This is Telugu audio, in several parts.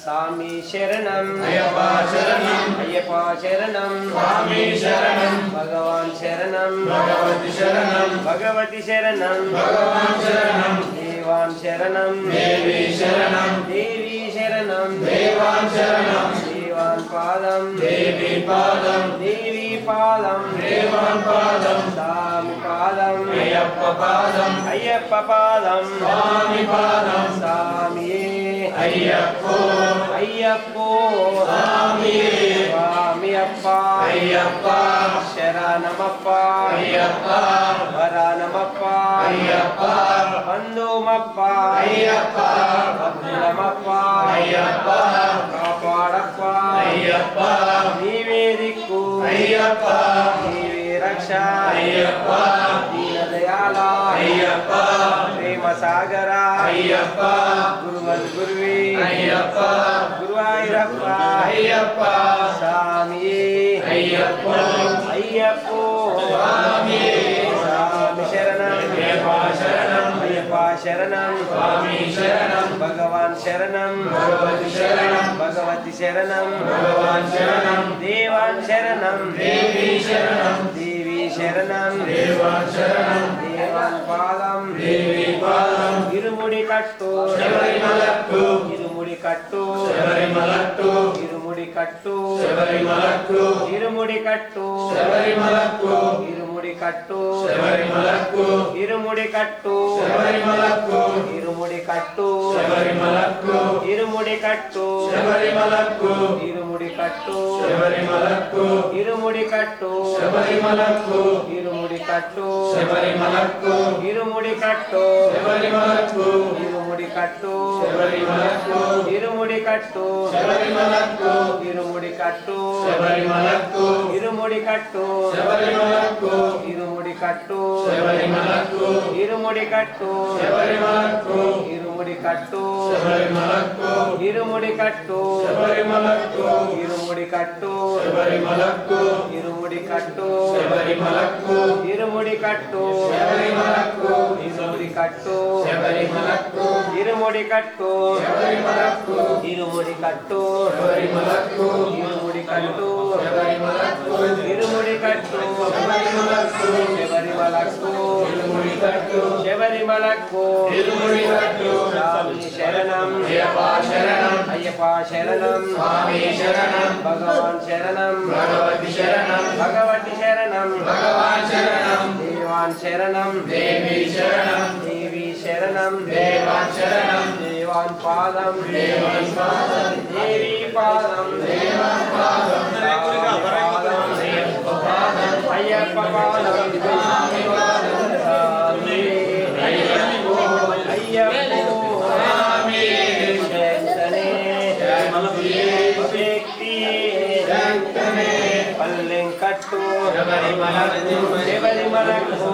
சாமி சரணம் ஐயப்பா சரணம் ஐயப்பா சரணம் சாமி சரணம் பகவான் சரணம் பகவதி சரணம் பகவதி சரணம் பகவான் சரணம் தேவான் சரணம் தேவி சரணம் தேவி சரணம் தேவான் சரணம் தேவான் பாதம் தேவி பாதம் தேவி பாதம் தேவான் பாதம் சாமி பாதம் ஐயப்ப பாதம் ஐயப்ப பாதம் சாமி பாதம் சாமியே ஐயப்போ ஐயப்போ சாமியே சாமியப்பா ஐயப்பா சரணமப்பா ஐயப்பா வரணமப்பா ஐயப்பா பந்துமப்பா ஐயப்பா பந்துலமப்பா ஐயப்பா காப்பாடப்பா ஐயப்பா நீவே திக்கு ஐயப்பா నీవే రక్ష అయ్యప్ప దీనదయాళ అయ్యప్ప ప్రేమ సాగర అయ్యప్ప గురువన్ గురువే అయ్యప్ప గురువాయూరప్ప అయ్యప్ప స్వామియే అయ్యప్ప అయ్యప్ప స్వామియే స్వామి శరణం అయ్యప్ప శరణం అయ్యప్ప శరణం స్వామి శరణం భగవాన్ శరణం భగవతి శరణం భగవతి శరణం భగవాన్ శరణం దేవాన్ శరణం దేవి శరణం దేవి శరణం దేవాన్ శరణం దేవాన్ పాదం దేవి పాదం ఇరుముడి కట్టు శబరిమలట్టు ఇరుముడి కట్టు శబరిమలట్టు ఇరుముడి కట్టు శబరిమలట్టు ఇరుముడి కట్టు శబరిమలట్టు ఇరుముడి కట్టు శబరిమలట్టు ఇరుముడి కట్టు శబరిమలట్టు ఇరుముడి కట్టు శబరిమలట్టు ఇరుముడి కట్టు శబరిమలట్టు ఇరుముడి కట్టు శబరిమలట్టు ఇరుముడి కట్టు శబరిమలట్టు ఇరుముడి కట్టు శబరిమలట్టు ఇరుముడి కట్టు శబరిమలట్టు ఇరుముడి కట్టు శబరిమలట్టు ఇరుముడి కట్టు శబరిమలట్టు ఇరుముడి కట్టు శబరిమలట్టు ఇరుముడి ఇరుముడి కట్టు శబరిమలకు ఇరుముడి కట్టు శబరిమలకు ఇరుముడి కట్టు శబరిమలకు ఇరుముడి కట్టు శబరిమలకు ఇరుముడి కట్టు శబరిమలకు ఇరుముడి కట్టు శబరిమలకు ఇరుముడి కట్టు శబరిమలకు ఇరుముడి కట్టు శబరిమలకు ఇరుముడి కట్టు శబరిమలకు ఇరుముడి కట్టు శబరిమలకు ఇరుముడి కట్టు శబరిమలకు ఇరుముడి కట్టు శబరిమలకు ఇరుముడి కట్టు శబరిమలకు శబరిమలకు ఇరుముడి కట్టు శబరిమలకు ఇరుముడి కట్టు స్వామి శరణం అయ్యప్ప శరణం అయ్యప్ప శరణం స్వామి శరణం భగవాన్ శరణం భగవతి శరణం భగవతి శరణం భగవాన్ శరణం దేవాన్ శరణం దేవి శరణం దేవి శరణం దేవాన్ శరణం దేవాన్ పాదం దేవాన్ పాదం దేవి పాదం దేవాన్ పాదం అయ్యప్ప పాదం స్వామి పాదం స్వామి అయ్యప్పో అయ్యప్పో స్వామి శక్తనే శక్తి శక్తనే పల్లెం కట్టు శబరిమలకు శబరిమలకు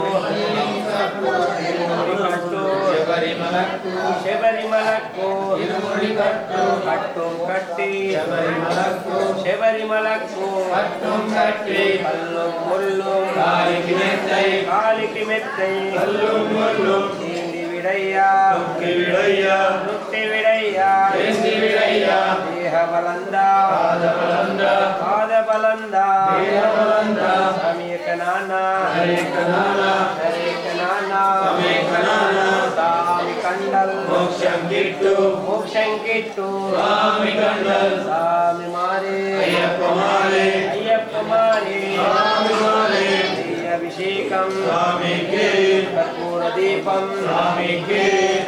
కట్టు శబరిమలకు శబరిమలకు ఇరుముడి కట్టు కట్టు కట్టి శబరిమలకు శబరిమలకు పట్టం కట్టి కల్లు ముళ్ళు కాలికి మెత్తై కాలికి మెత్తై కల్లు ముళ్ళు నీండి విడయ్యా నొక్కి విడయ్యా నృత్తి విడయ్యా వేసి విడయ్యా దేహ బలందా పాదబలందా పాదబలందా దేహబలందా సమీక నాన్న హరేక నానా హరేక నాన్న సమేక నానా సామి కండల్ మోక్షం గిట్టు మోక్షం కిట్టు స్వామి కండల్ సామి మారే అయ్యప్ప మాలే అయ్యప్ప మారే స్వామి మాలే అభిషేకం స్వామికి కర్పూర దీపం స్వామికి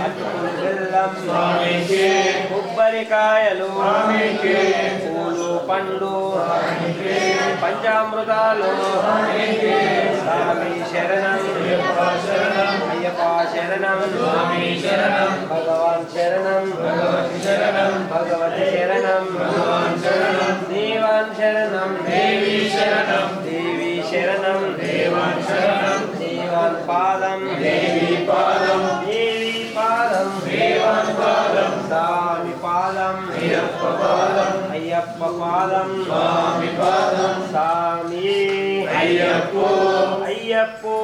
అటుకులు బెల్లం స్వామికి కొబ్బరికాయలు స్వామికి పూలు పండు స్వామికి పంచామృతాలు స్వామికి స్వామి శరణం అయ్యప్ప శరణం అయ్యప్ప శరణం స్వామి శరణం భగవాన్ శరణం భగవతి శరణం భగవతి శరణం భగవాన్ శరణం దేవాన్ శరణం దేవి శరణం దేవి శరణం దేవాన్ శరణం దేవాన్ పాదం దేవి పాదం దేవి పాదం దేవాన్ పాదం స్వామి పాదం అయ్యప్ప పాదం అయ్యప్ప పాదం స్వామి పాదం స్వామి అయ్యప్పో అయ్యప్పో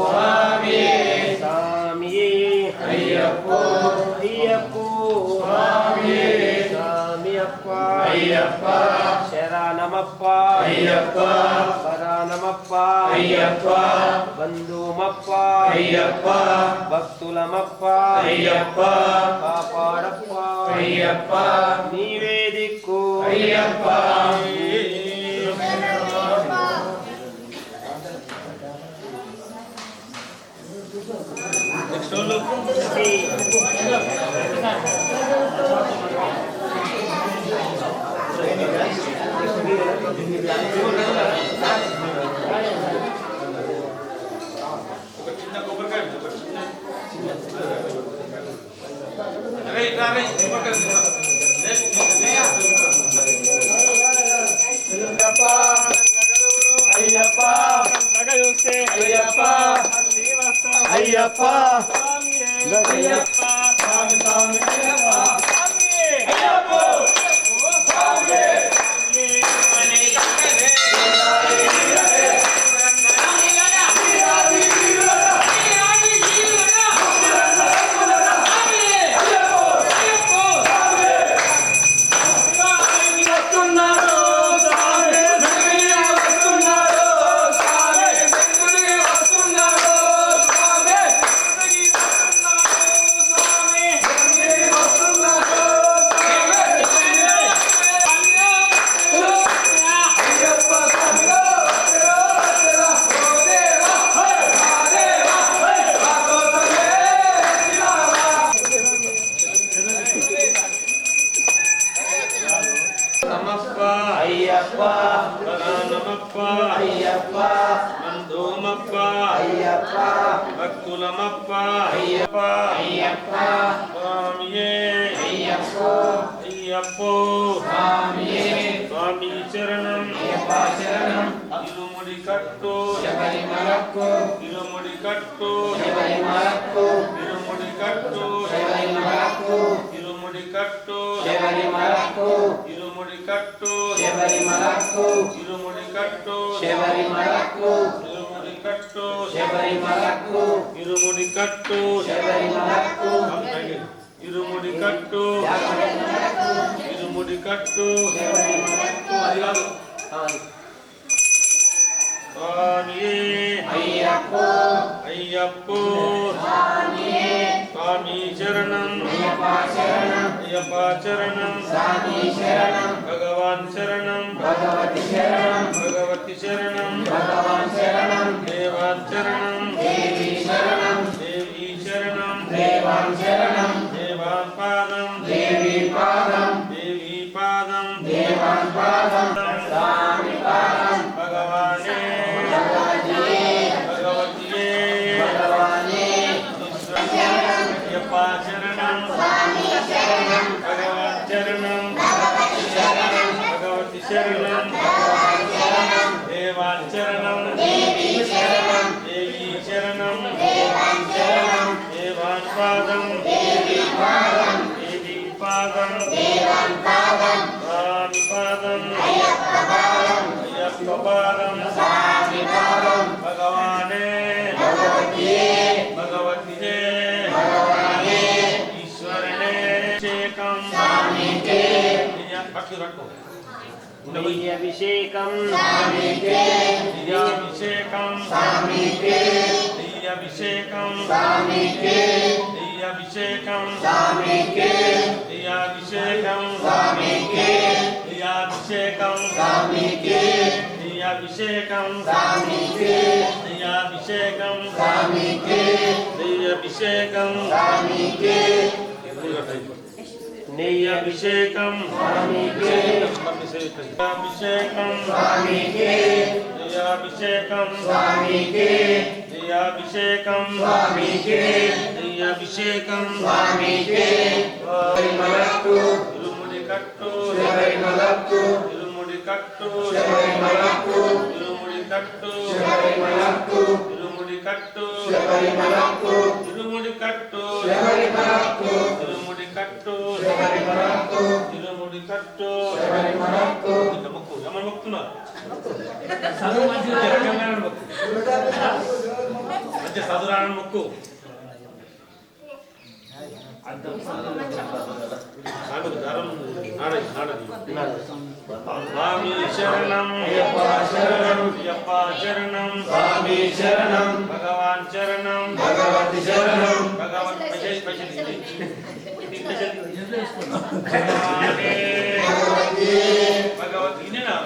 స్వామి స్వామి అయ్యప్పో అయ్యప్పో స్వామి స్వామి అప్ప అయ్యప్ప శరణమప్ప అయ్యప్ప వరానమప్ప అయ్యప్ప బంధుమప్ప అయ్యప్ప భక్తులమప్ప అయ్యప్ప కాపాడప్ప అయ్యప్ప నీవే దిక్కు అయ్యప్ప అయ్యప్ప అయ్యప్ప అయ్యప్ప అయ్యప్ప స్వామి స్వామి అయ్యప్ప అయ్యప్ప స్వామి అయ్యప్ప నమప్ప అయ్యప్ప బంధుమప్ప అయ్యప్ప భక్తులమప్ప అయ్యప్ప అయ్యప్ప స్వామియే అయ్యప్ప అయ్యప్పో స్వామియే స్వామి శరణం అయ్యప్ప శరణం ఇరుముడి కట్టు శబరిమలకు ఇరుముడి కట్టు శబరిమలకు ఇరుముడి కట్టు శబరిమలకు ఇరుముడి కట్టు శబరిమలకు ఇరుముడి కట్టు శబరిమలకు ఇరుముడి కట్టు శబరిమలకు ఇరుముడి కట్టు శబరిమలకు ఇరుముడి కట్టు శబరిమలకు ఇరుముడి కట్టు ఇరుముడి కట్టు అది కాదు స్వామియే అయ్యప్పో అయ్యప్పో స్వామియే స్వామి శరణం అయ్యప్ప శరణం అయ్యప్ప శరణం స్వామి శరణం భగవాన్ శరణం భగవతి శరణం భగవతి శరణం భగవాన్ శరణం దేవాన్ శరణం దేవి శరణం దేవీ శరణం దేవాన్ శరణం దేవాన్ పాదం దేవి పాదం దేవీ పాదం దేవాన్ పాదం స్వామి పాదం భగవానే భగవతియే భగవతియే భగవానే అయ్యప్ప శరణం స్వామి శరణం భగవాన్ శరణం భగవతి శరణం భగవతి శరణం దేవాన్ శరణం దేవి శరణం దేవీ శరణం దేవాన్ శరణం దేవాన్ పాదం దేవి పాదం దేవీ పాదం దేవాన్ పాదం స్వామి పాదం అయ్యప్ప పాదం అయ్యప్ప పాదం స్వామి పాదం భగవానే భగవతియే భగవతియే భగవానే ఈశ్వరనే అభిషేకం స్వామికే అభిషేకం స్వామికే అభిషేకం స్వామికే అభిషేకం స్వామికే అభిషేకం స్వామికే అభిషేకం స్వామికే అభిషేకం స్వామికే అభిషేకం స్వామికే అభిషేకం స్వామికే అభిషేకం స్వామికే నెయ్యి అభిషేకం స్వామికే అభిషేకం స్వామికే అభిషేకం స్వామికే అభిషేకం స్వామికే అభిషేకం స్వామికే శబరిమలకు ఇరుముడి కట్టు శబరిమలకు ఇరుముడి కట్టు శబరిమలకు ఇరుముడి కట్టు శబరిమలకు ఇరుముడి కట్టు శబరిమలకు ఇరుముడి కట్టు శబరిమలకు ఇరుముడి కట్టు శబరిమలకు ఇరుముడి కట్టు శబరిమలకు మొక్కు ఏమని మొక్కుతున్నారు మంచి చదువురాని మొక్కు స్వామి శరణం అయ్యప్ప శరణం అయ్యప్ప శరణం స్వామి శరణం భగవాన్ శరణం భగవతి శరణం భగవత్ భగవతియే భగవత్ ఇదేనా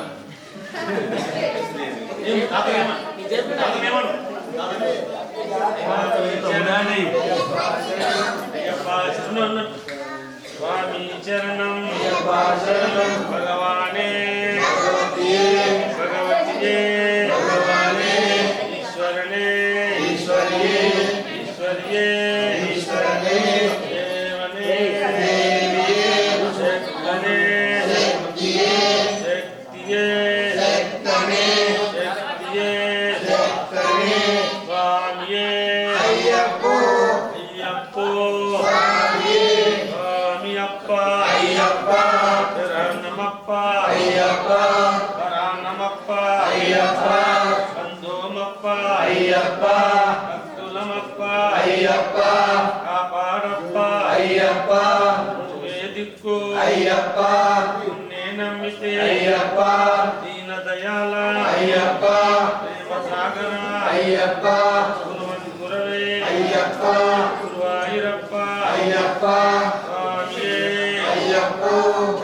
స్వామి శరణం అయ్యప్ప శరణం భగవానే భగవతియే భగవతియే భగవానే ఈశ్వరనే ఈశ్వరియే ఈశ్వరియే ఈశ్వరనే దేవనే దేవియే శక్తనే శక్తియే శక్తియే శక్తనే శక్తియే శక్తనే స్వామియే అయ్యప్పో అయ్యప్పో స్వామియే స్వామి అప్ప అయ్యప్ప శరణమప్ప అయ్యప్ప శరణమప్ప అయ్యప్ప బంధుమప్ప అయ్యప్ప భక్తులమప్ప అయ్యప్ప కాపాడప్ప అయ్యప్ప నువ్వే దిక్కు అయ్యప్ప నిన్నే నమ్మితే అయ్యప్ప దీన దయాల అయ్యప్ప ప్రేమ సాగర అయ్యప్ప గురవే అయ్యప్ప గురువాయూరప్ప అయ్యప్ప స్వామియే అయ్యప్పో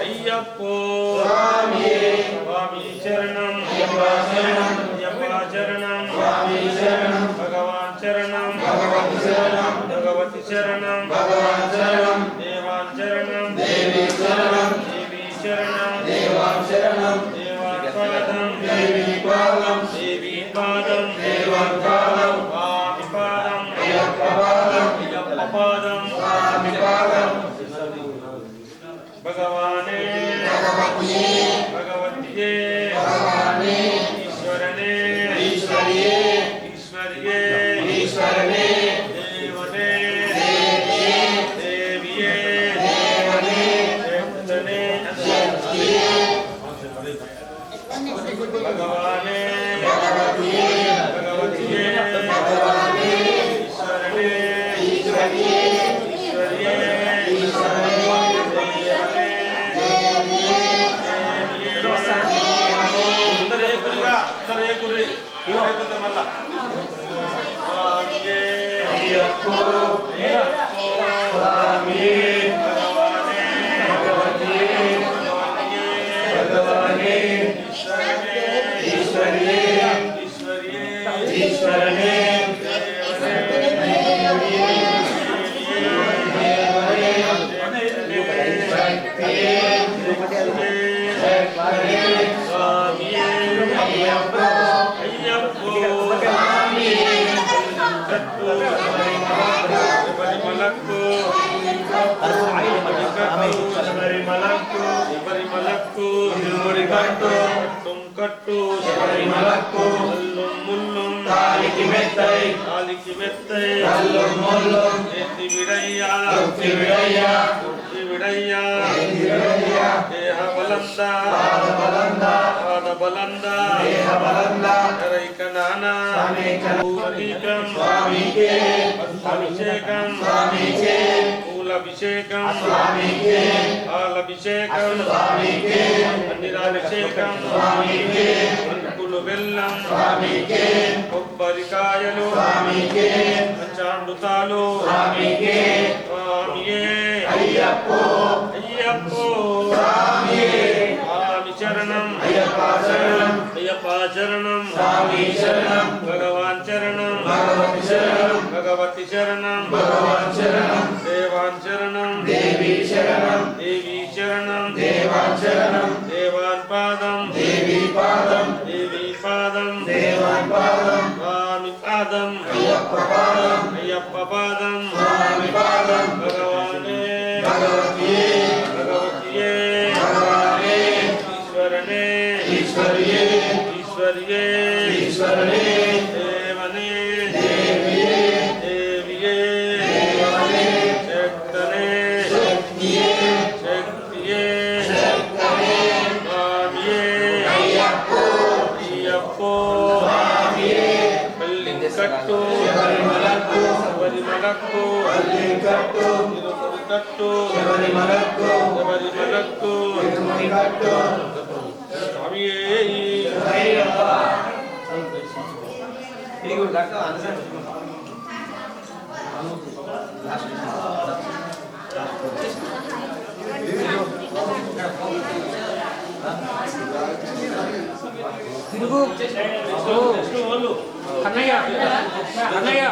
అయ్యప్పో స్వామియే స్వామి శరణం అయ్యప్ప శరణం అయ్యప్ప శరణం స్వామి శరణం భగవాన్ శరణం భగవతి శరణం భగవతి శరణం భగవాన్ శరణం దేవాన్ శరణం దేవి శరణం దేవీ శరణం దేవాన్ శరణం దేవాన్ పాదం దేవి పాదం దేవీ పాదం దేవాన్ పాదం స్వామి పాదం అయ్యప్ప పాదం అయ్యప్ప పాదం స్వామి పాదం భగవానే భగవతియే భగవతియే భగవానే ఈశ్వరనే గురి ఇవైతే మళ్ళా స్వామియే అయ్యప్పో స్వామియే భగవానే భగవతియే భగవానే ఈశ్వరియే ఈశ్వరనే కట్టు మలక్కు ముల్లుం తాలికి మెత్తై కాలికి మెత్తై అల్లం మొల్లం ఎత్తి విడయ్యా విడయ్యా విడయ్యా దేహ బలంద పాద బలంద బలంద కరైక నానా పూలభిషేకం స్వామికే అభిషేకం స్వామికే పూలభిషేకం స్వామికే పాలభిషేకం స్వామికే అన్నిరాభిషేకం స్వామికే అంకులు బెల్లం స్వామికే కొబ్బరికాయలు స్వామికే పంచామృతాలు స్వామికే స్వామియే అయ్యప్పో అయ్యప్పో స్వామియే స్వామి చరణం అయ్యప్ప శరణం అయ్యప్ప చరణం స్వామి శరణం భగవాన్ చరణం భగవతి శరణం భగవతి శరణం భగవాన్ శరణం దేవాన్ శరణం దేవి శరణం దేవీ శరణం దేవాన్ శరణం దేవాన్ పాదం దేవి పాదం దేవీ పాదం దేవాన్ పాదం స్వామి పాదం అయ్యప్ప పాదం అయ్యప్ప పాదం స్వామి పాదం భగవానే భగవతియే భగవతియే భగవానే ఈశ్వరనే ఈశ్వరియే ఈశ్వరియే ఈశ్వరనే దేవనే దేవియే దేవియే దేవనే శక్తనే శక్తియే శక్తియే శక్తనే స్వామియే అయ్యప్పో అయ్యప్పో స్వామియే పల్లికట్టు శబరిమలకు శబరిమలక్కు పల్లికట్టు తిరుపతికట్టు శబరిమలకు శబరిమలక్కు తిరుమలకట్టు స్వామియే అయ్యప్ప కన్నయ్య కన్నయ్య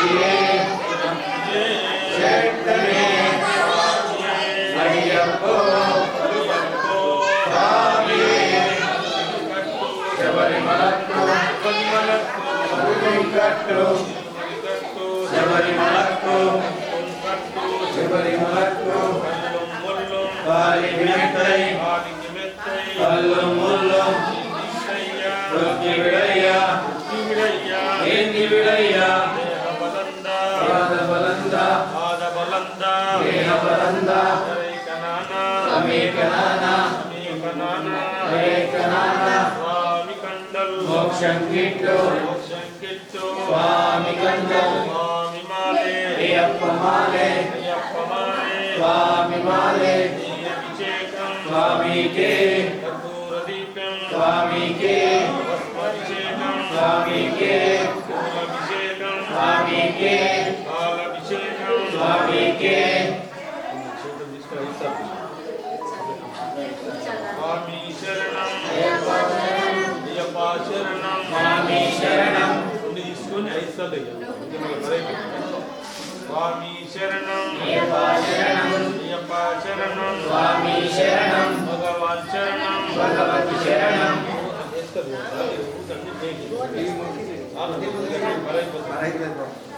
భగవతియే శక్తనే అయ్యప్పో స్వామియే శబరిమలక్కు కట్టు శబరిమలక్కు శబరిమలక్కు కాలికి మెత్తై కల్లు ముల్లు రొక్కి విడయ్యా ఏంది విడయ్యా దేహ బలంద అమేకనానా మోక్షం గిట్టు స్వామి కండం అయ్యప్ప మాలే స్వామి మాలే స్వామికే స్వామికే స్వామికే స్వామికే స్వామికే స్వామి శరణం అయ్యప్ప శరణం స్వామి శరణం తీసుకొని 5 సార్లు స్వామి శరణం అయ్యప్ప శరణం అయ్యప్ప శరణం స్వామి శరణం భగవాన్ శరణం భగవతి శరణం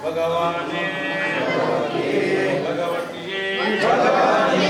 భగవానే భగవతియే భగవానే భగవతియే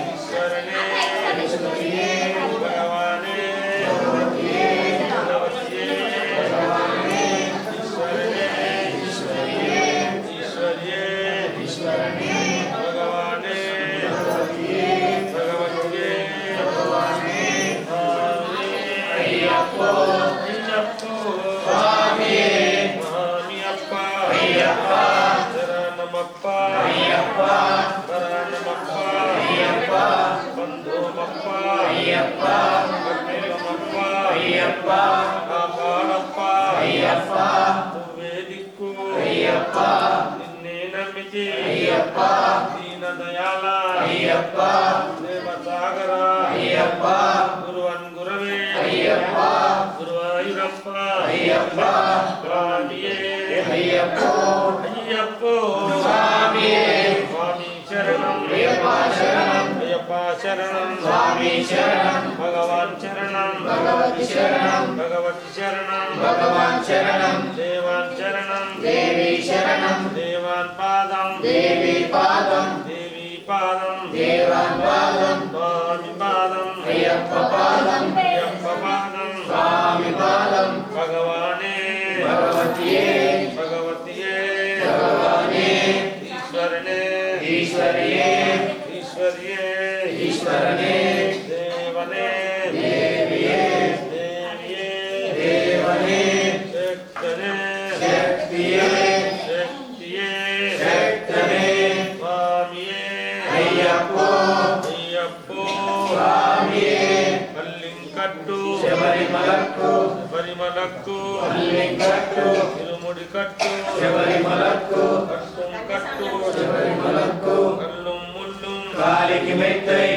ఈశ్వరనే ఈశ్వరనే భగవానే భగవతియే అయ్యప్పో స్వామియే స్వామియప్ప అయ్యప్ప శరణమప్ప అయ్యప్ప శరణమప్ప అయ్యప్ప బంధుమప్ప అయ్యప్ప భక్తిమప్ప అయ్యప్ప కాపాడప్ప అయ్యప్ప నువ్వే దిక్కు అయ్యప్ప నిన్నే నమ్మితి అయ్యప్ప దీన దయాల అయ్యప్ప దేవసాగర అయ్యప్ప గురువన్ గురవే అయ్యప్ప గురువాయూరప్ప అయ్యప్ప స్వామియే అయ్యప్పో అయ్యప్పో స్వామియే స్వామి శరణం అయ్యప్ప శరణం అయ్యప్ప శరణం స్వామి శరణం భగవాన్ శరణం భగవతి శరణం భగవతి శరణం భగవాన్ శరణం దేవాన్ శరణం దేవి శరణం దేవాన్ పాదం దేవి పాదం దేవి పాదం దేవాన్ పాదం స్వామి పాదం అయ్యప్ప పాదం అయ్యప్ప పాదం స్వామి పాదం భగవానే భగవతియే భగవతియే భగవానే ఈశ్వరనే ఈశ్వరియే ఈశ్వరియే ఈశ్వరనే దేవనే దేవియే దేవియే దేవనే శక్తనే శక్తియే శక్తియే శక్తనే స్వామియే అయ్యప్పో అయ్యప్పో స్వామియే కల్లింకట్టు శబరిమలక్కు శబరిమలక్కు కల్లింకట్టు ఇరుముడి కట్టు శబరిమలక్కు కట్టుం కట్టు శబరిమలక్కు కల్లుం ముల్లుం కాలికి మెత్తై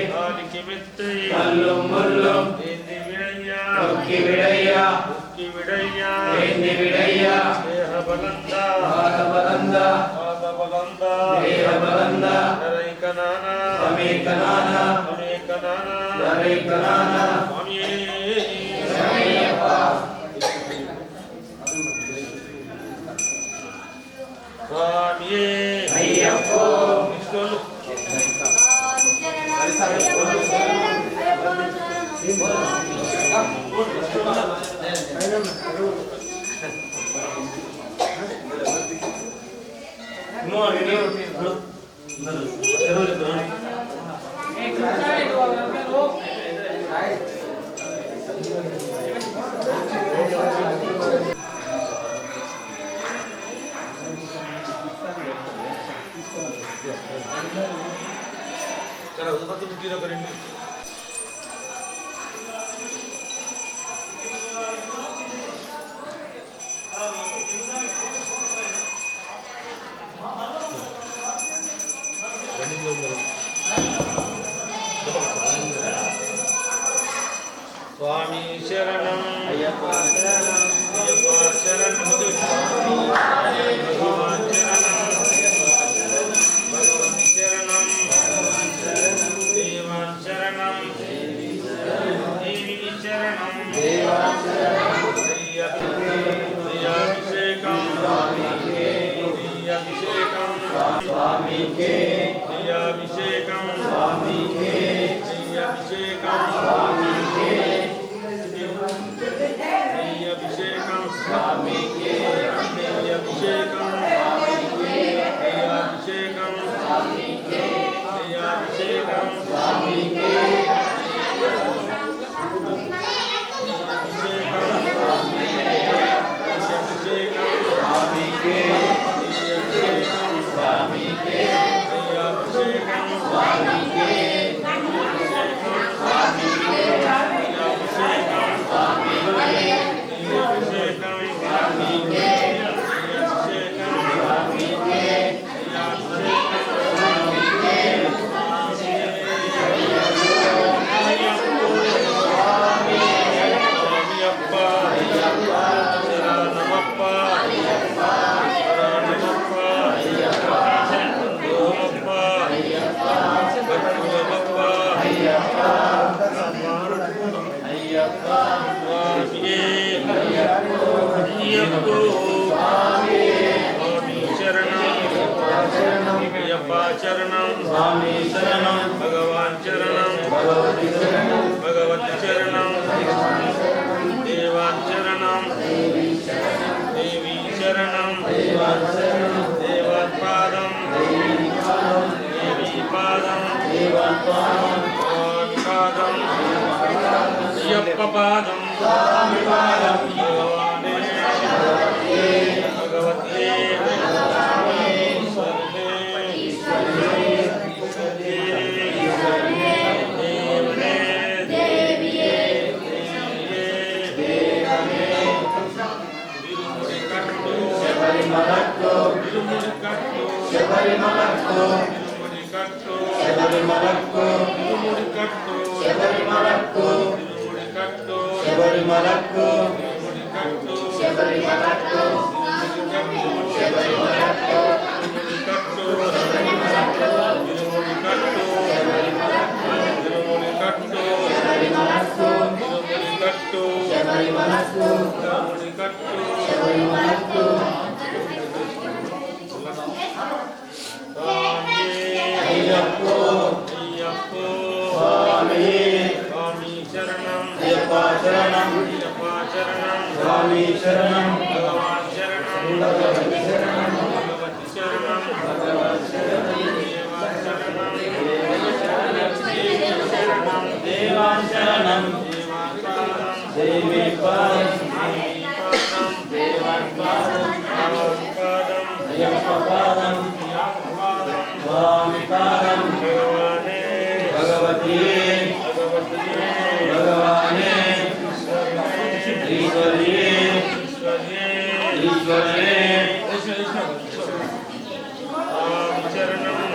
కల్లుం ముల్లుం ఏంది విడయ్యా ఒక్కి విడయ్యా ఒక్కి విడయ్యా ఏంది విడయ్యా దేహ బలంద పాద బలంద పాద బలంద దేహ బలంద నరైకనానా అమేకనానా అమేకనానా నరైకనానా స్వామియే శరణయ్యప్ప స్వామియే అయ్యప్పో విష్ణులు శరణం స్వామి శరణం అయ్యప్ప శరణం భగవాన్ శరణం భగవతి శరణం దేవాన్ శరణం దేవి శరణం ప్రియాభిషేకం ప్రియాభిషేకం స్వామికే ప్రియాభిషేకం స్వామికే ప్రియాభిషేకం స్వామికే ప్రియాభిషేకం స్వామికే ప్రియాభిషేకం ప్రియాభిషేకం ప్రియాభిషేకం స్వామికే చరణం స్వామి శరణం భగవాన్ చరణం భగవతి శరణం భగవతి శరణం దేవాన్ శరణం దేవి శరణం దేవాన్ పాదం దేవి పాదం స్వామి పాదం అయ్యప్ప పాదం భగవానే భగవతే స్వామి శరణం భగవాన్ శరణం భగవతి శరణం భగవతి శరణం భగవాన్ శరణం దేవాన్ శరణం దేవి పాదం దేవాన్ పాదం అయ్యప్ప పాదం స్వామి పాదం భగవానే భగవతి భగవానే ఈశ్వరియే ఈశ్వరనే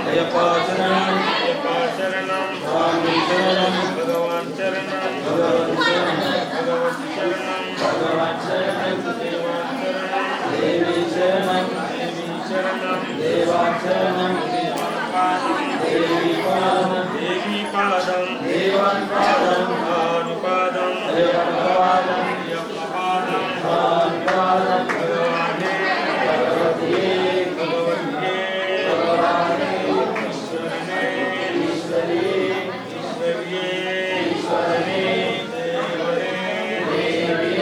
అయ్యప్ప శరణం స్వామి శరణం భగవాన్ శరణం భగవతి శరణం భగవాన్ శరణం దేవి శరణం దేవాన్ శరణం దేవి పాదం దేవాన్ పాదం స్వామి పాదం అయ్యప్ప పాదం స్వామి పాదం భగవానే భగవతి భగవానే ఈశ్వరనే దేవనే దేవి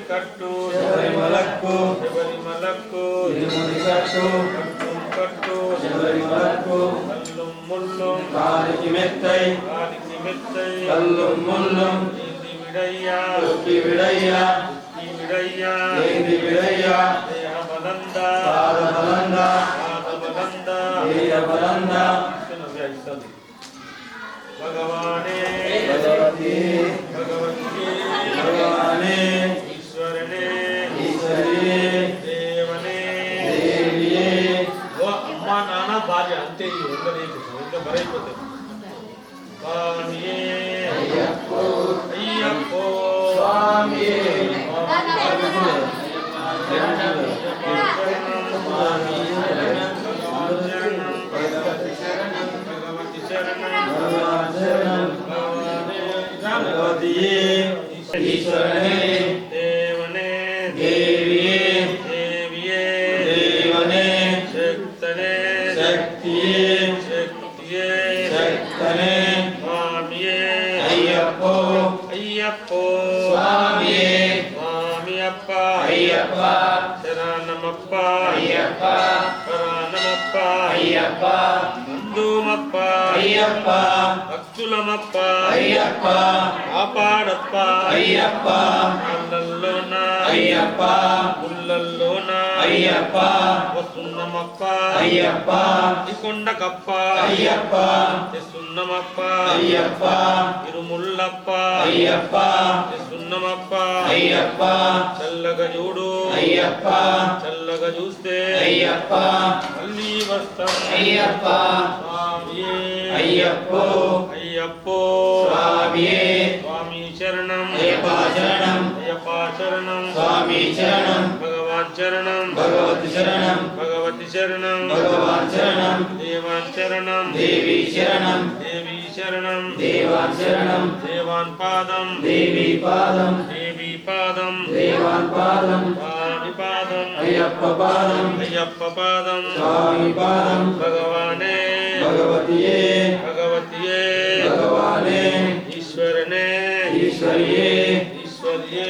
కట్టు శబరిమలకు శబరిమలకు ఇరుముడి కట్టు కట్టు శబరిమలకు కల్లుం ముల్లుం కాలికి మెత్తై కల్లుం ముల్లుం ఏంది విడయ్యా తొక్కి విడయ్యా ఏంది విడయ్యా దేహ బలంద పాద బలంగా దేయ బలంగా భగవానే భగవతి భగవానే ఈశ్వరనే ఈశ్వరియే దేవనే దేవియే అమ్మ నాన్న భార్య అంతే ఈ వందనేది ఇంకా బరైపోతుంది స్వామియే అయ్యప్పో అయ్యప్పో స్వామియే భగవతియే ఈశ్వరనే దేవనే దేవియే దేవియే దేవనే శక్తనే శక్తియే శక్తియే శక్తనే స్వామియే అయ్యప్పో అయ్యప్పో స్వామియే స్వామియప్ప అయ్యప్ప శరణమప్ప అయ్యప్ప శరణమప్ప అయ్యప్ప బంధుమప్ప అయ్యప్ప భక్తులమప్ప అయ్యప్ప కాపాడప్ప అయ్యప్ప కళ్ళల్లోన అయ్యప్ప గుళ్ళల్లోన అయ్యప్ప వస్తున్నమప్ప అయ్యప్ప కొండకప్ప అయ్యప్ప తెస్తున్నమప్ప అయ్యప్ప ఇరుముల్లప్ప అయ్యప్ప తెస్తున్నమప్ప అయ్యప్ప చల్లగా చూడు అయ్యప్ప చల్లగా చూస్తే అయ్యప్ప మళ్ళీ వస్తాం అయ్యప్ప స్వామియే అయ్యప్పో అయ్యప్పో స్వామియే స్వామి శరణం అయ్యప్ప శరణం అయ్యప్ప శరణం స్వామి శరణం భగవాన్ శరణం భగవతి శరణం భగవతి శరణం భగవాన్ శరణం దేవాన్ శరణం దేవి శరణం దేవి శరణం దేవాన్ శరణం దేవాన్ పాదం దేవి పాదం దేవి పాదం దేవాన్ పాదం స్వామి పాదం అయ్యప్ప పాదం అయ్యప్ప పాదం స్వామి పాదం భగవానే భగవతియే భగవతియే భగవానే ఈశ్వరనే ఈశ్వరియే ఈశ్వరియే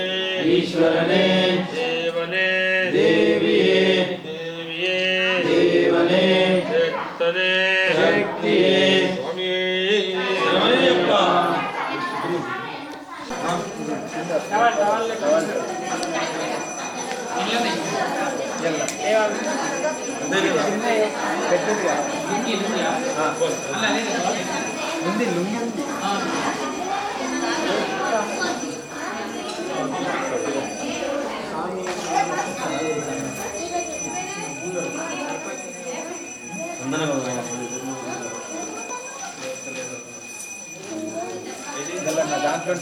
ఈశ్వరనే దేవనే దేవియే దేవియే దేవనే శక్తనే శక్తియే స్వామి శరణయ్యప్ప దాంట్లో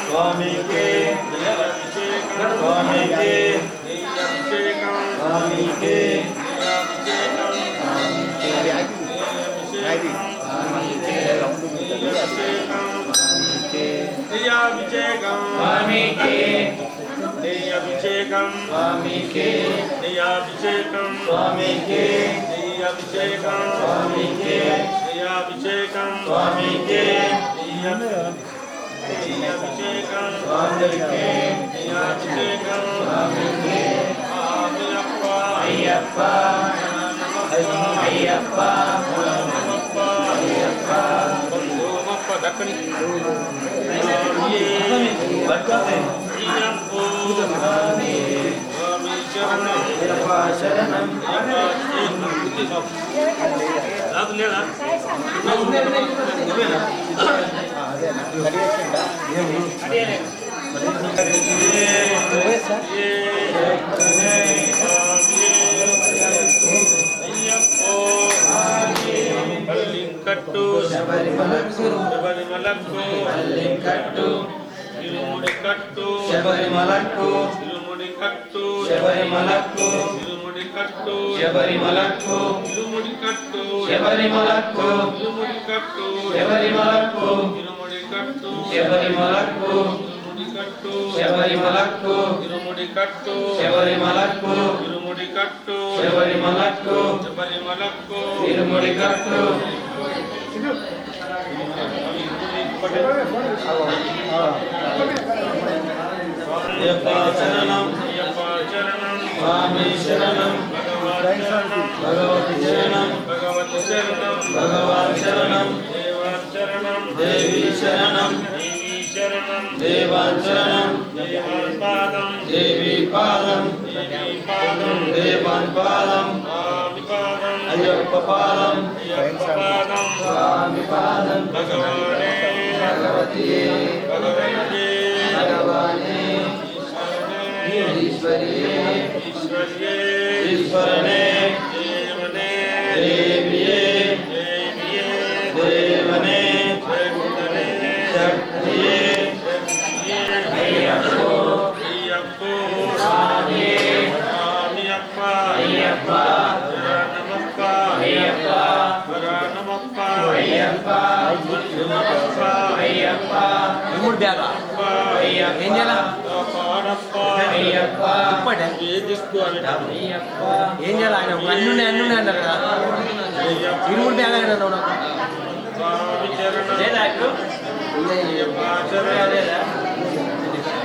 స్వామికే స్వామికే స్వామికే స్వామికే అభిషేకం స్వామికే అభిషేకం స్వామికే అభిషేకం స్వామికే అభిషేకం స్వామికే అభిషేకం స్వామికే అభిషేకం స్వామికే అయ్యప్ప అయ్యప్ప అయ్యప్ప బంధుమప్ప దక్కని శరణం లేదా కట్టు శబరిమలకు శబరిమలకు కట్టు ఇరుముడి కట్టు శబరిమలకు ఇరుముడి కట్టు శబరిమలకు ఇరుముడి కట్టు శబరిమలకు ఇరుముడి కట్టు శబరిమలకు ఇరుముడి కట్టు శబరిమలకు ఇరుముడి కట్టు శబరిమలకు ఇరుముడి కట్టు శబరిమలకు ఇరుముడి కట్టు శబరిమలకు ఇరుముడి కట్టు శబరిమలకు శబరిమలకు ఇరుముడి కట్టు అయ్యప్ప శరణం అయ్యప్ప చరణం స్వామి శరణం భగవాన్ చరణం భగవతి శరణం భగవతి చరణం భగవాన్ శరణం దేవాన్ చరణం దేవి శరణం దేవీ శరణం దేవాన్ శరణం దేవాన్ పాదం దేవి పాదం దేవీ పాదం దేవాన్ పాదం స్వామి పాదం అయ్యప్ప పాదం అయ్యప్ప పాదం స్వామి పాదం భగవానే భగవతియే భగవతే భగవానే ఈశ్వరియే ఈశ్వర్యే ఈశ్వరనే దేవనే దేవియే దేవియే దేవనే శక్తనే శక్తియే అయ్యప్పో అయ్యప్పో స్వామియే స్వామియప్ప అయ్యప్ప శరణమప్ప అయ్యప్ప శరణమప్ప అయ్యప్ప శరణమప్ప అయ్యప్ప మూడు బ్యాగా అయ్యప్ప ఏం చేయాలా కాపాడప్ప అయ్యప్ప ఇప్పటి ఏ దిక్కు అని అయ్యప్ప ఏం చేయాలి ఆయన అన్నున్నాయి అన్నారు కదా ఇరుముడు బ్యాగ్ ఆయన అన్నావు నాకు స్వామి చరణం లేదా ఇప్పుడు అయ్యప్ప చరణం లేదా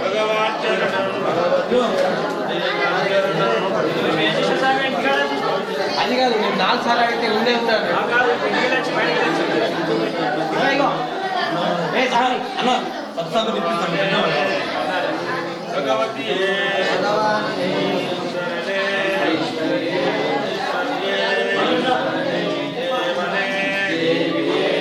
భగవాన్ చరణం దేవాన్ చరణం అది కాదు నేను 4 సార్లు అడిగితే ఉండే ఉంటాను ఇగో అన్న పద్సాలు తిప్పిస్తాను భగవతి శరణే దేవనే దేవియే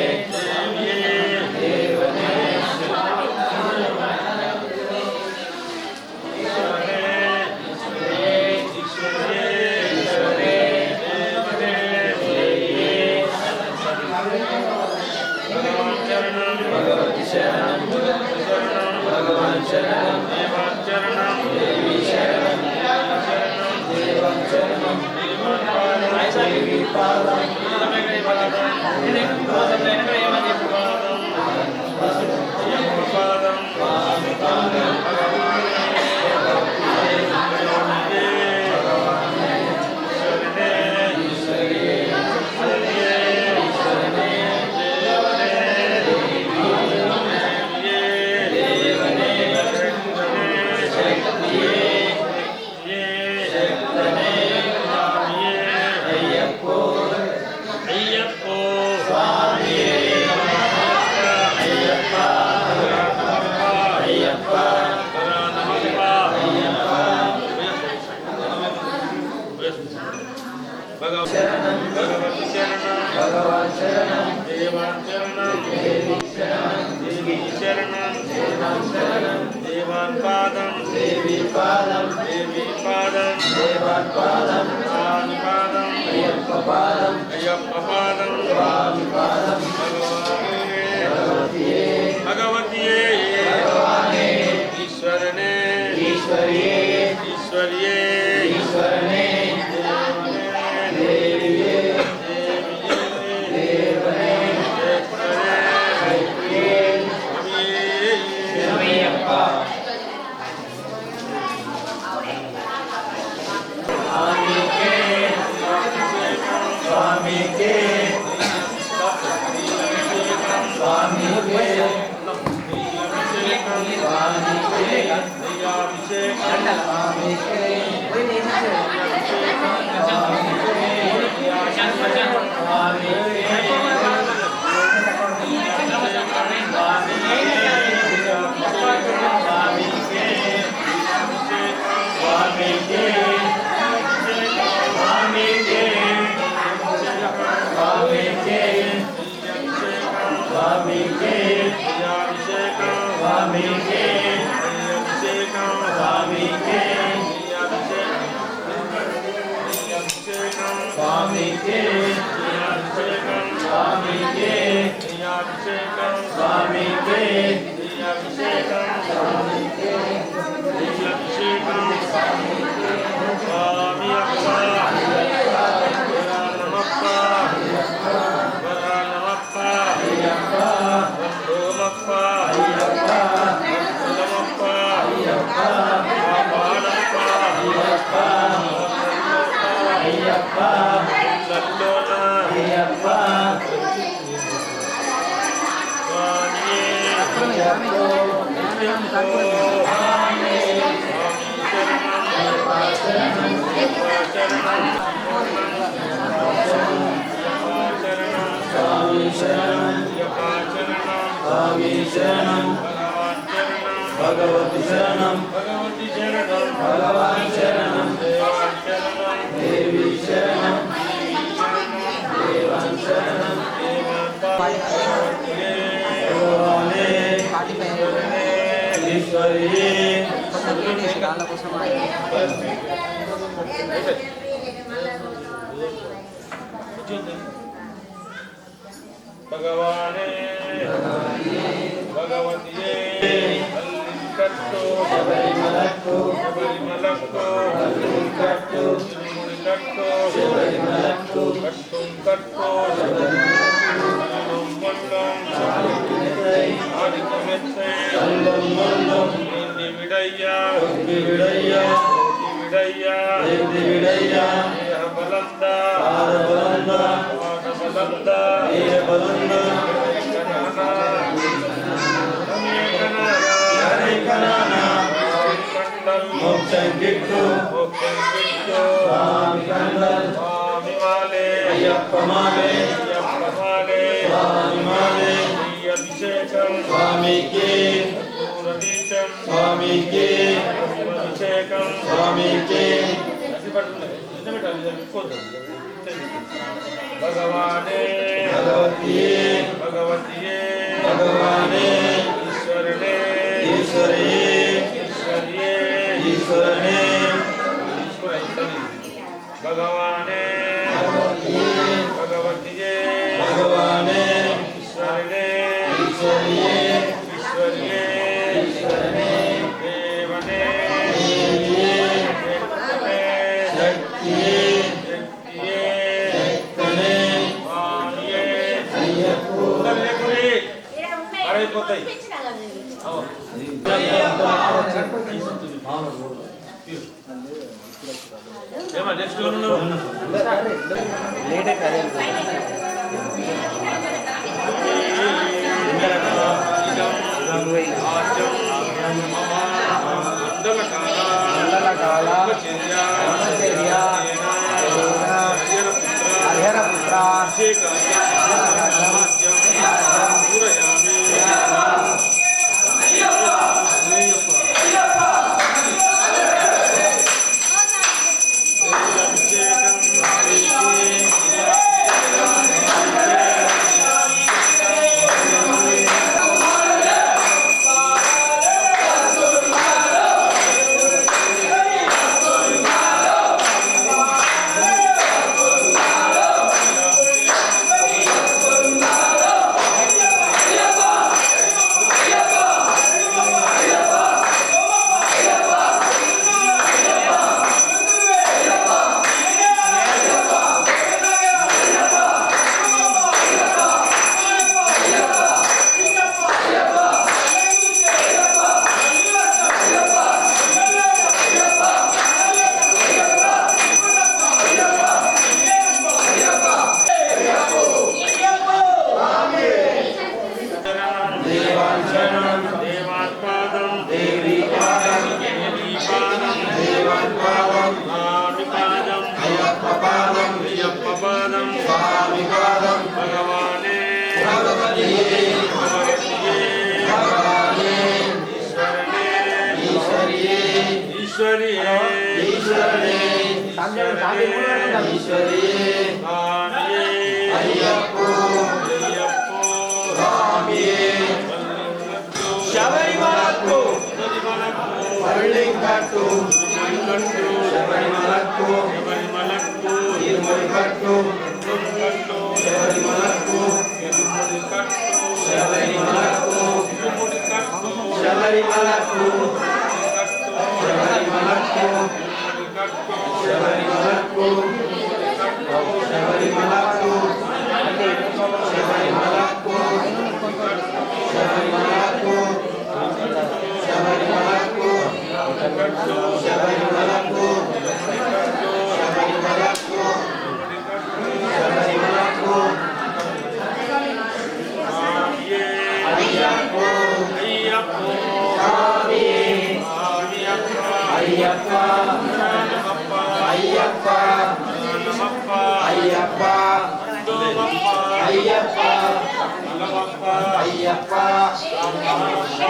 భగవతి శరణం భగవాన్ శరణం దేవి శరణం దేవాన్ శరణం దేవి పాదం స్వామి పాదం ఈశ్వరియే ఈశ్వరనే దేవనే శక్తియే శక్తనే అయ్యప్పో అయ్యప్పో స్వామియే అయ్యప్ప అయ్యప్ప శరణం భగవతి శరణం భగవాన్ శరణం దేవాన్ చరణం దేవి శరణం దేవీ శరణం దేవాన్ శరణం దేవాన్ పాదం దేవి పాదం దేవీ పాదం దేవాన్ పాదం స్వామి పాదం అయ్యప్ప పాదం అయ్యప్ప పాదం స్వామి పాదం భగవానే భగవతియే భగవతియే భగవానే ఈశ్వరనే ఈశ్వరియే ఈశ్వర్యే ఈశ్వరనే దేవియే దేవనే శక్తియే శరణమయ్యప్ప స్వామికే స్వామికే Bye. స్వామి శరణం స్వామి శరణం భగవతి శరణం భగవాన్ శరణం దేవి శరణం దేవాన్ శరణం భగవానే ఈశ్వరీ భగవానే భగవతియే అల్లికట్టు శబరిమలక్కు శబరిమలక్కు అల్లికట్టు తిరుముడికట్టు శబరిమలక్కు కట్టు ఆదికమెత్తే అల్లం మల్లం విడయ్యా విడయ్యా విడయ్యా విడయ్యా బలంద ఆరబలంద బలంద బలంద మోక్షం గిట్టు స్వామి కండల్ అయ్యప్ప మాలే స్వామి మాలే అభిషేకం స్వామికి స్వామికి అభిషేకం స్వామికి భగవానే భగవతియే భగవతియే భగవానే ఈశ్వరనే ఈశ్వరీ ఈశ్వరియే ఈశ్వరనే భగవానే భగవతియే భగవతియే భగవానే ఈశ్వరనే ఈశ్వరియే ఈశ్వరియే ఈశ్వరనే దేవనే దేవియే శక్తియే శక్తియే శక్తనే వాణియే అయ్యప్పో అరైపోతాయి ఏమా నెక్స్ట్ Shall అయ్యప్ప అల్లవప్ప అయ్యప్ప అల్లవప్ప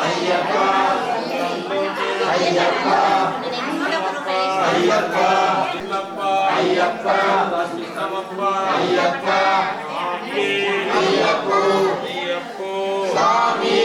అయ్యప్ప అయ్యప్ప అయ్యప్ప అయ్యప్ప అయ్యప్ప అయ్యప్ప స్వామి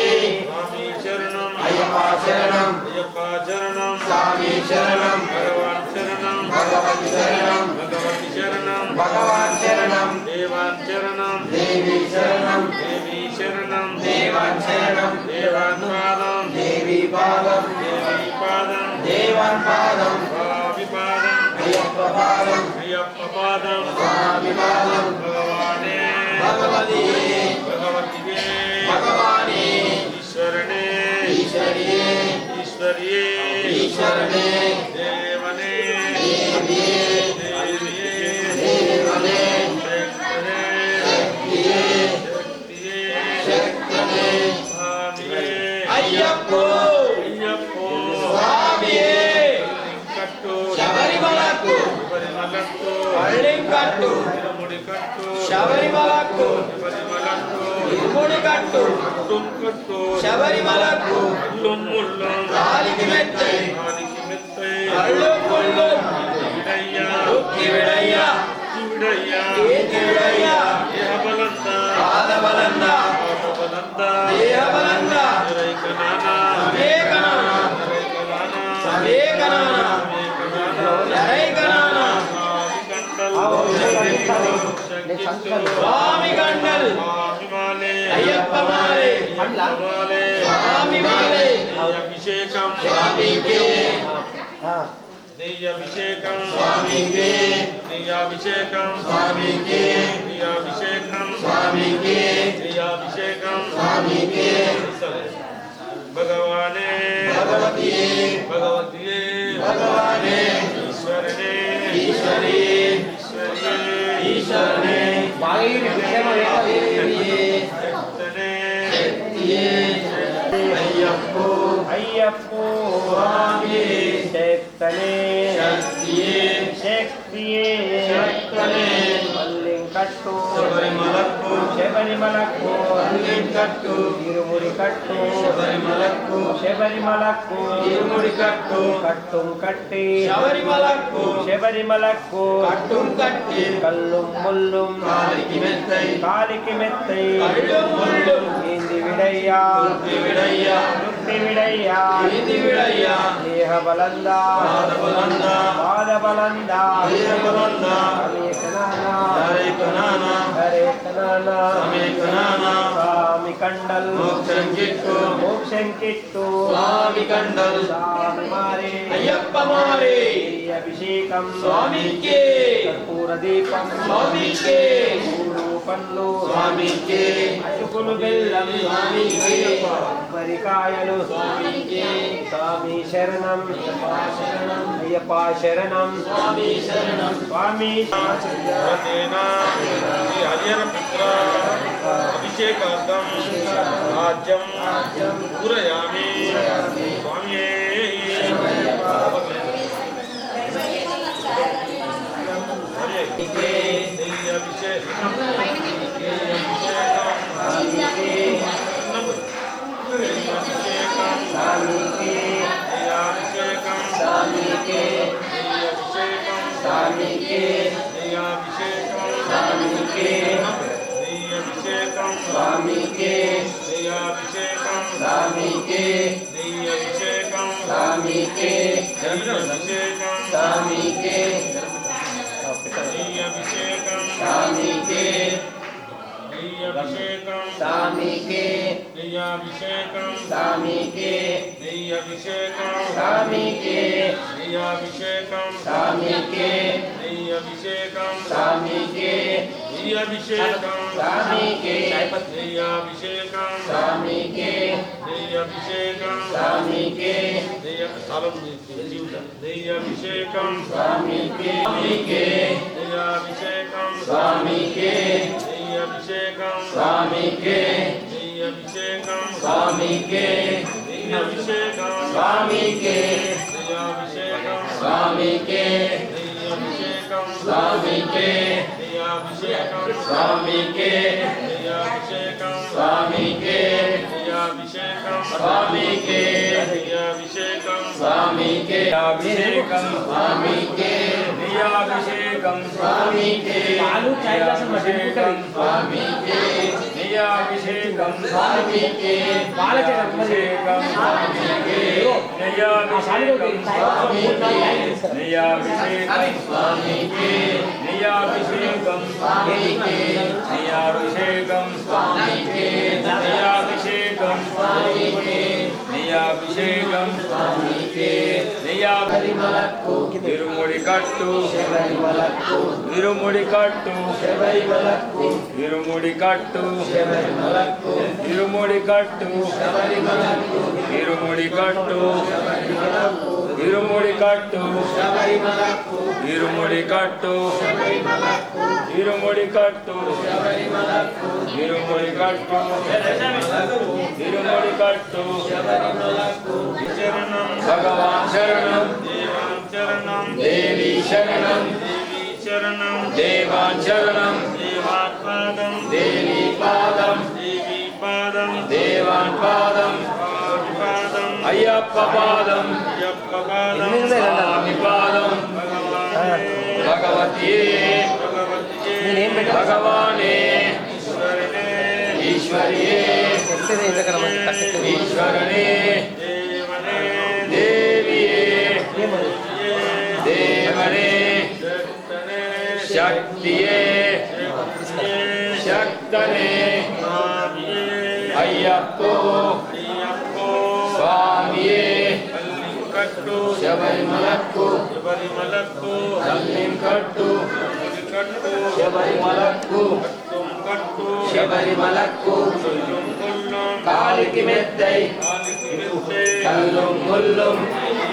శరణం అయ్యప్ప శరణం అయ్యప్ప శరణం స్వామి శరణం భగవాన్ శరణం భగవతి శరణం భగవతి శరణం భగవాన్ శరణం దేవాన్ శరణం దేవి శరణం దేవి శరణం దేవాన్ శరణం దేవాన్ పాదం దేవి పాదం దేవి పాదం దేవాన్ పాదం స్వామి పాదం అయ్యప్ప పాదం అయ్యప్ప పాదం స్వామి పాదం భగవానే భగవతి భగవతిగే భగవాని ఈశ్వరనే ఈశ్వరియే ఈశ్వరియే ఈశ్వరనే దేవనే దేవియే దేవియే దేవనే శక్తనే శక్తియే శక్తియే శక్తనే స్వామియే అయ్యప్ప అయ్యప్పో స్వామియే కట్టు శబరిమలకు శబరిమలక్కు పళ్ళింకట్టు తిరుముడి కట్టు శబరిమలకు శబరిమలక్కు ఇరుముడి కట్టు కట్టుం కట్టు శబరిమలకు ముల్లుం ముల్లుం కాలికి మెత్తై కాలికి మెత్తై అల్లు ముల్లు విడయ్యా దుఃఖి విడయ్యా విడయ్యా కీర్తి విడయ్యా దేహబలంత పాదబలంద పాదబలంత దేహబలంద రైకనానా సమేకనాన రైకనానా సమేకనాన నరైకనాన స్వామి గండల్ అయ్యప్ప మాలే స్వామి మాలే అభిషేకం స్వామికే నెయ్యభిషేకం స్వామికే నెయ్యాభిషేకం స్వామికే నెయ్యాభిషేకం స్వామికే నెయ్యాభిషేకం స్వామికే భగవానే భగవతియే భగవతియే భగవానే ఈశ్వరనే ఈశ్వరియే ఈశ్వరియే ఈశ్వరనే దేవియే శక్తనే శక్తియే అయ్యప్పో అయ్యప్పో స్వామియే శక్తనే శక్తియే శక్తియే శక్తనే మల్లింకట్టు శబరిమలకు శబరిమలకు పళ్ళింకట్టు ఇరుముడి కట్టు శబరిమలకు శబరిమలకు ఇరుముడి కట్టు కట్టుం కట్టి శబరిమలకు శబరిమలకు కట్టుం కట్టి కల్లుం ముల్లుం కాలికి మెత్తై కాలికి మెత్తై అల్లు ముల్లు ఏంది విడయ్యా దుఃఖి విడయ్యా దుఃఖి విడయ్యా కీర్తి విడయ్యా దేహబలంద పాదబలంద పాదబలంద దేహబలంద సమేకనాన నరైకనాన హరేకనాన సమేకనాన స్వామి కండల్ మోక్షం కిట్టు మోక్షం కిట్టు స్వామి కండల్ స్వామి మారే అయ్యప్ప మారే అభిషేకం స్వామికే కర్పూర దీపం స్వామికే పూలు పండ్లు స్వామికే అటుకులు బెల్లం స్వామికే కొబ్బరికాయలు స్వామికే స్వామి శరణం శరణం అయ్యప్ప శరణం స్వామి శరణం స్వామి వ్రతేనా శ్రీ హరిహర పుత్ర అభిషేకార్థం రాజ్యం పూరయామి స్వామియే అభిషేకం స్వామికి స్వామికి స్వామికి స్వామికి స్వామికి స్వామికి స్వామికి స్వామికి స్వామికి స్వామికి నెయ్యాభిషేకం స్వామికి నెయ్యాభిషేకం స్వామికి నెయ్యాభిషేకం స్వామికి నెయ్యాభిషేకం స్వామికి నెయ్యాభిషేకం స్వామికి నెయ్యాభిషేకం స్వామికి నెయ్యాభిషేకం స్వామికి నెయ్యాభిషేకం స్వామికి నెయ్యాభిషేకం స్వామికి నెయ్యాభిషేకం స్వామికి నెయ్యాభిషేకం స్వామికి నెయ్యాభిషేకం స్వామికి నెయ్యాభిషేకం స్వామికి నెయ్యాభిషేకం స్వామికి నెయ్యాభిషేకం అభిషేకం స్వామికే అభిషేకం స్వామికే అభిషేకం స్వామికే అభిషేకం స్వామికే అభిషేకం స్వామికే నియాభిషేకం స్వామికే పాలు చాయ్ గ్లాసు మధ్య స్వామికే నియాభిషేకం స్వామికే పాల చాయ్ అభిషేకం స్వామికే నియాభిషేకం నియాభిషేకం స్వామికే నియాభిషేకం స్వామికే నియాభిషేకం స్వామికే నియాభిషేకం స్వామికే నియాభిషేకం స్వామికే నియాభిషేకం ఇరుముడి కట్టు శబరిమలకు ఇరుముడి కట్టు శబరిమలకు ఇరుముడి కట్టు శబరిమలకు ఇరుముడి కట్టు శబరిమలకు ఇరుముడి కట్టు శబరిమలకు ఇరుముడి కట్టు శబరిమలకు ఇరుముడి కట్టు శబరిమలకు ఇరుముడి కట్టు శబరిమలకు ఇరుముడి కట్టు ఇరుముడి కట్టు శబరిమలకు చరణం భగవాన్ శరణం దేవాన్ చరణం దేవి శరణం దేవి చరణం దేవాన్ శరణం దేవాత్పాదం దేవి పాదం దేవి పాదం దేవాన్ పాదం స్వామి పాదం అయ్యప్ప పాదం అయ్యప్ప పాదం స్వామి పాదం భగవానే భగవతియే భగవతియే నేనేం పెట్టా భగవానే ఈశ్వరనే ఈశ్వరియే తెలిసేది ఇంతకన్నా మంచి కట్టెక్కి ఈశ్వరనే దేవనే దేవియే ఏమది దేవనే శక్తనే శక్తియే శక్తనే స్వామియే అయ్యప్పో అయ్యప్పో స్వామియే కట్టు శబరిమలకు శబరిమలకు తల్లిం కట్టు కట్టు శబరిమలకు కట్టు శబరిమలకు కొల్లం కాలికి మెత్తై కాలికి మెత్తే కల్లుం ముల్లుం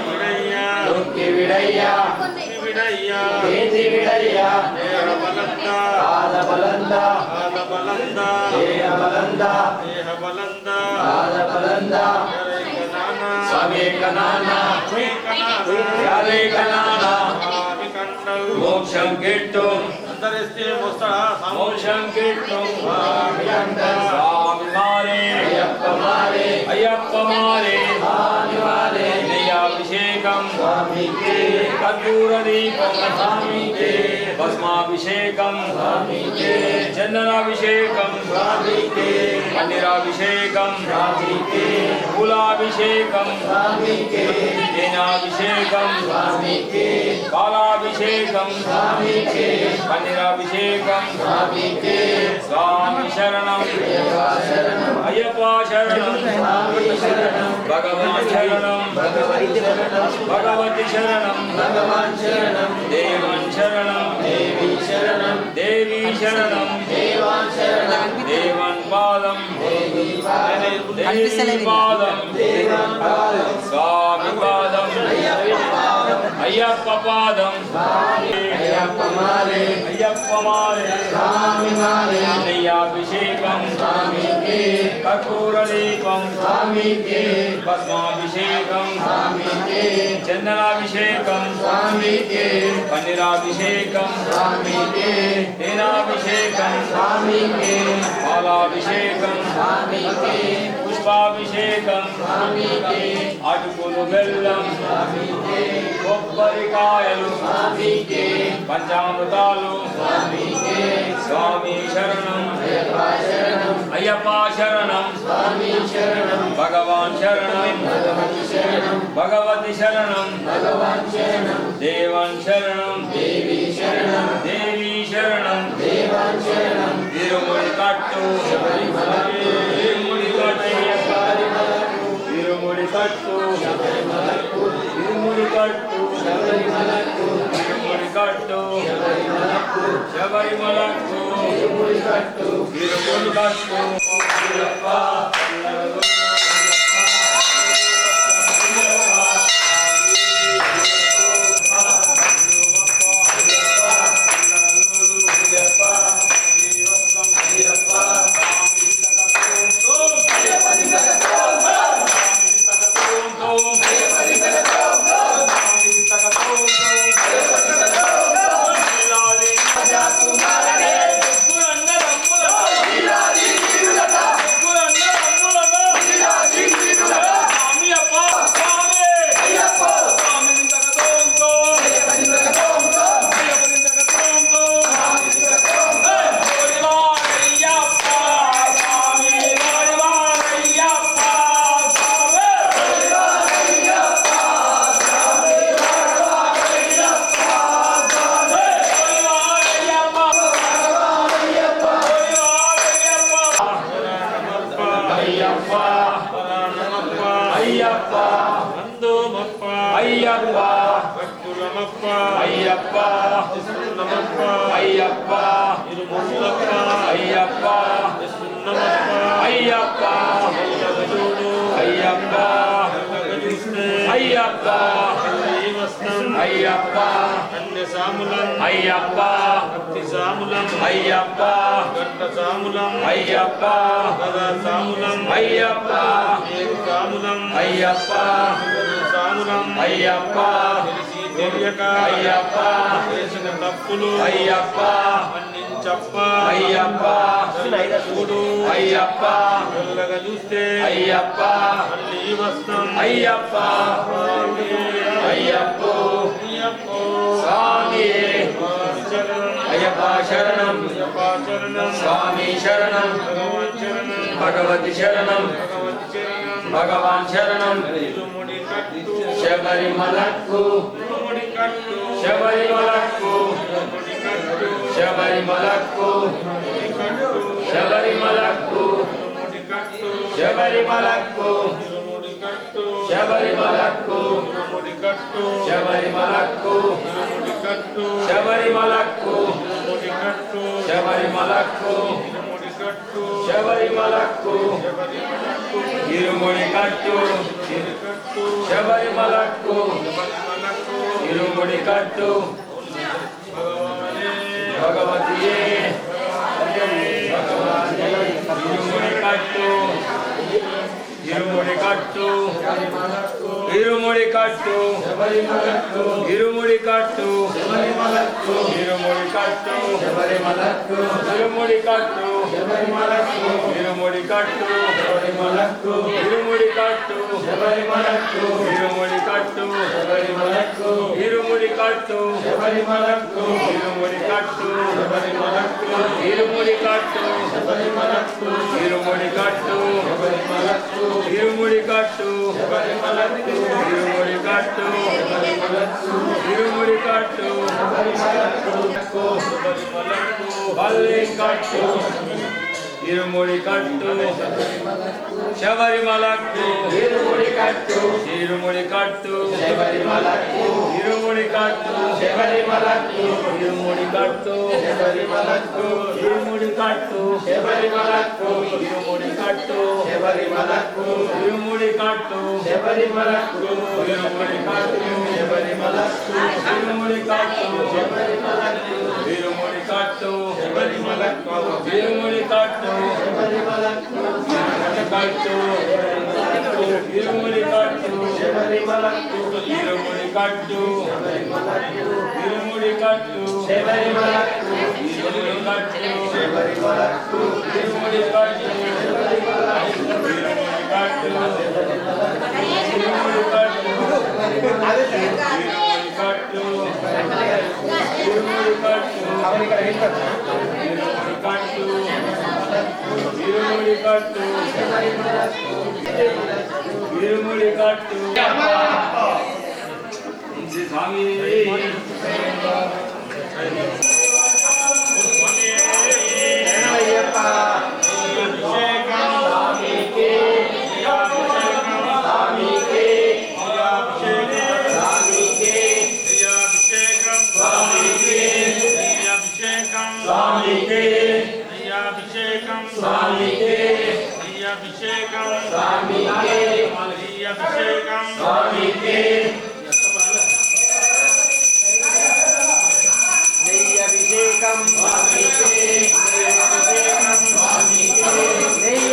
విడయ్యా నొక్కి విడయ్యా విడయ్యా కేజి విడయ్యా దేహ బలంద పాద బలంద పాద బలంద దేహ బలంద దేహ బలంద పాద బలంద స్వామేక నాన్న యారేక నానా స్వామి కండలు మోక్షం గిట్టు అందరిస్తే వస్తాడా మోక్షం గిట్టు స్వామి అండ స్వామి మారే అయ్యప్ప మారే అయ్యప్ప మారే స్వామి వారే నెయ్యాభిషేకం స్వామికే కర్పూర దీపం స్వామికే భస్మాభిషేకం స్వామికే చందనాభిషేకం స్వామికే పన్నీరాభిషేకం స్వామికే పూలాభిషేకం స్వామికే తేనాభిషేకం స్వామికే పాలాభిషేకం స్వామికే పన్నీరాభిషేకం స్వామికే స్వామి శరణం శరణం అయ్యప్ప శరణం స్వామి శరణం భగవాన్ శరణం భగవతి శరణం భగవతి శరణం భగవాన్ శరణం దేవన్ శరణం దేవి శరణం దేవి శరణం దేవాన్ శరణం దేవన్ పాదం దేవి పాదం దేవి పాదం దేవాన్ పాదం స్వామి పాదం అయ్యప్ప పాదం అయ్యప్ప మారే అయ్యప్ప మారే స్వామి మారే నెయ్యాభిషేకం స్వామికే కర్పూర దీపం స్వామికే భస్మాభిషేకం స్వామికే చందనాభిషేకం స్వామికే పన్నీరాభిషేకం స్వామికే తేనాభిషేకం స్వామికే పాలాభిషేకం స్వామికే పుష్పాభిషేకం స్వామికే అటుకులు బెల్లం స్వామికే కొబ్బరికాయలు స్వామికే పంచామృతాలు స్వామికే స్వామి శరణం అయ్యప్ప శరణం అయ్యప్ప శరణం స్వామి శరణం భగవాన్ శరణం భగవతి శరణం భగవతి శరణం భగవాన్ శరణం దేవన్ శరణం దేవి శరణం దేవి శరణం దేవాన్ శరణం ఇరుముడి కట్టు ఇరుముడి కట్టు ఇరుముడి కట్టు ఇరుముడి కట్టు శబరిమలకు ఇరుముడి కట్టు శబరిమలకు ఇరుముడి కట్టు ఇరుముడి కట్టు కుమారనే అయ్యప్ప కట్టులమప్ప అయ్యప్ప సున్నమప్ప అయ్యప్ప ఇరుముల్లప్ప అయ్యప్ప సున్నమప్ప అయ్యప్ప ఎల్లగజూడు అయ్యప్ప ఎల్లగజూస్తే అయ్యప్ప జీవస్తం అయ్యప్ప అన్య సాములం అయ్యప్ప భక్తి సాములం అయ్యప్ప గట్ట సాములం అయ్యప్ప గదా సాములం అయ్యప్ప ఏడు సాములం అయ్యప్ప సాములం అయ్యప్ప తెలిసి తెలియక అయ్యప్ప చేసిన తప్పులు అయ్యప్ప మన్నించప్ప అయ్యప్ప చూడు అయ్యప్ప మెల్లగా చూస్తే అయ్యప్ప మళ్ళీ వస్తాం అయ్యప్ప అయ్యప్ప స్వామి అయ్యప్ప శరణం స్వామి శరణం భగవతి శరణం భగవాన్ శరణం శబరిమలకు శబరిమలకు శబరిమలకు శబరిమలకు శబరిమలకు శబరిమలకు శబరిమలకు శబరిమలకు శబరిమలకు శబరిమలకు ఇరుముడి కట్టు శబరిమలకు ఇరుముడి కట్టు భగవతియే ఇరుముడి కట్టు ఇరుముడి కట్టు ఇరుముడి కట్టు ఇరుముడి కట్టు ఇరుముడి కట్టు ఇరుముడి కట్టు ఇరుముడి కట్టు ఇరుముడి కట్టు ఇరుముడి కట్టు ఇరుముడి కట్టు ఇరుముడి కట్టు ఇరుముడి కట్టు ఇరుముడి కట్టు ఇరుముడి కట్టు ఇరుముడి కట్టు ఇరుముడి కట్టు బల్లి కట్టు ఇరుముడి కట్టు శబరిమలకు ఇరుముడి కట్టు ఇరుముడి కట్టు శబరిమలకు ఇరుముడి కట్టు శబరిమలకు ఇరుముడి కట్టు శబరిమలకు ఇరుముడి కట్టు శబరిమలకు ఇరుముడి కట్టు శబరిమలకు ఇరుముడి కట్టు శబరిమలకు ఇరుముడి కట్టు శబరిమలకు ఇరుముడి కట్టు శబరిమలకు ఇరుముడి కట్టు శబరిమలకు ఇరుముడి కట్టు కట్టు ఇరుముడి కట్టు శబరిమలకు ఇరుముడి కట్టు ఇరుముడి కట్టు శబరిమలకు ఇరుముడి కట్టు శబరిమలకు ఇరుముడి కట్టు ఇరుముడి కట్టు ఇరుముడి కట్టు ఇరుముడి కట్టు ఇరుముడి కట్టు ఇరుముడి కట్టు స్వామి అభిషేకం స్వామికే అభిషేకం స్వామికే అభిషేకం స్వామికే అభిషేకం స్వామికే అభిషేకం స్వామికే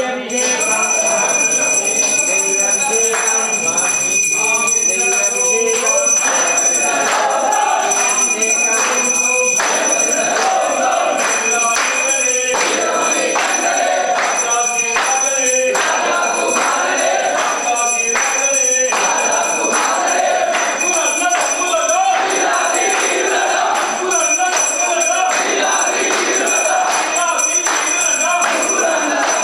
అభిషేకం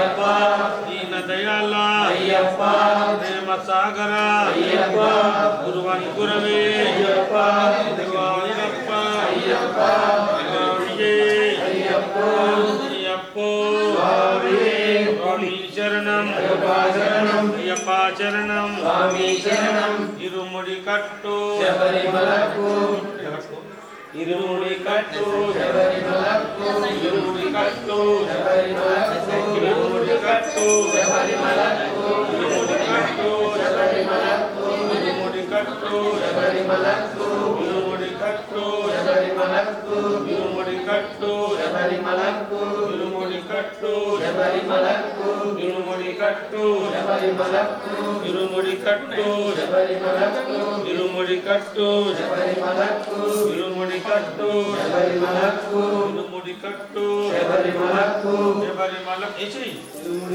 సాగర అయ్యప్ప గురువన్ గురవే అయ్యప్ప గురువాయూరప్ప అయ్యప్ప విజయ్ అయ్యప్ప అయ్యప్పో స్వామి స్వామి శరణం అయ్యప్ప శరణం అయ్యప్ప శరణం స్వామి శరణం ఇరుముడి కట్టు శబరిమలకు ఇరుముడి కట్టు శబరిమలకు ఇరుముడి కట్టు శబరిమలకు ఇరుముడి కట్టు శబరిమలకు ఇరుముడి కట్టు శబరిమలకు ఇరుముడి కట్టు శబరిమలకు ఇరుముడి కట్టు శబరిమలకు ఇరుముడి కట్టు శబరిమలకు ఇరుముడి కట్టు శబరిమలకు ఇరుముడి కట్టు శబరిమలకు ఇరుముడి కట్టు శబరిమలకు ఇరుముడి కట్టు శబరిమలకు ఇరుముడి కట్టు శబరిమలకు ఇరుముడి కట్టు శబరిమలకు శబరిమల ఏచి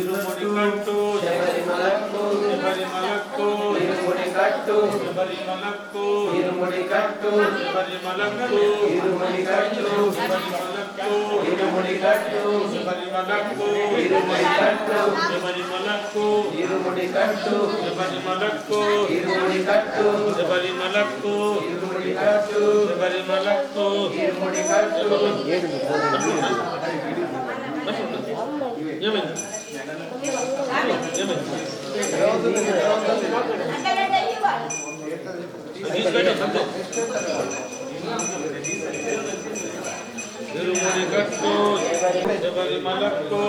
ఇరుముడి కట్టు శబరిమలకు శబరిమలకు ఇరుముడి కట్టు శబరిమలకు ఇరుముడి కట్టు శబరిమలకు ఇరుముడి కట్టు శబరిమలకు ఇరుముడి కట్టు శబరిమలకు ఇరుముడి కట్టు శబరిమలకు ఇరుముడి కట్టు శబరిమలకు ఇరుముడి కట్టు శబరిమలకు ఇరుముడి కట్టు శబరిమలకు ఇరుముడి కట్టు ఏమైంది ఏమైంది తీసుకెళ్ళి ఇరుముడి కట్టు శబరిమలకు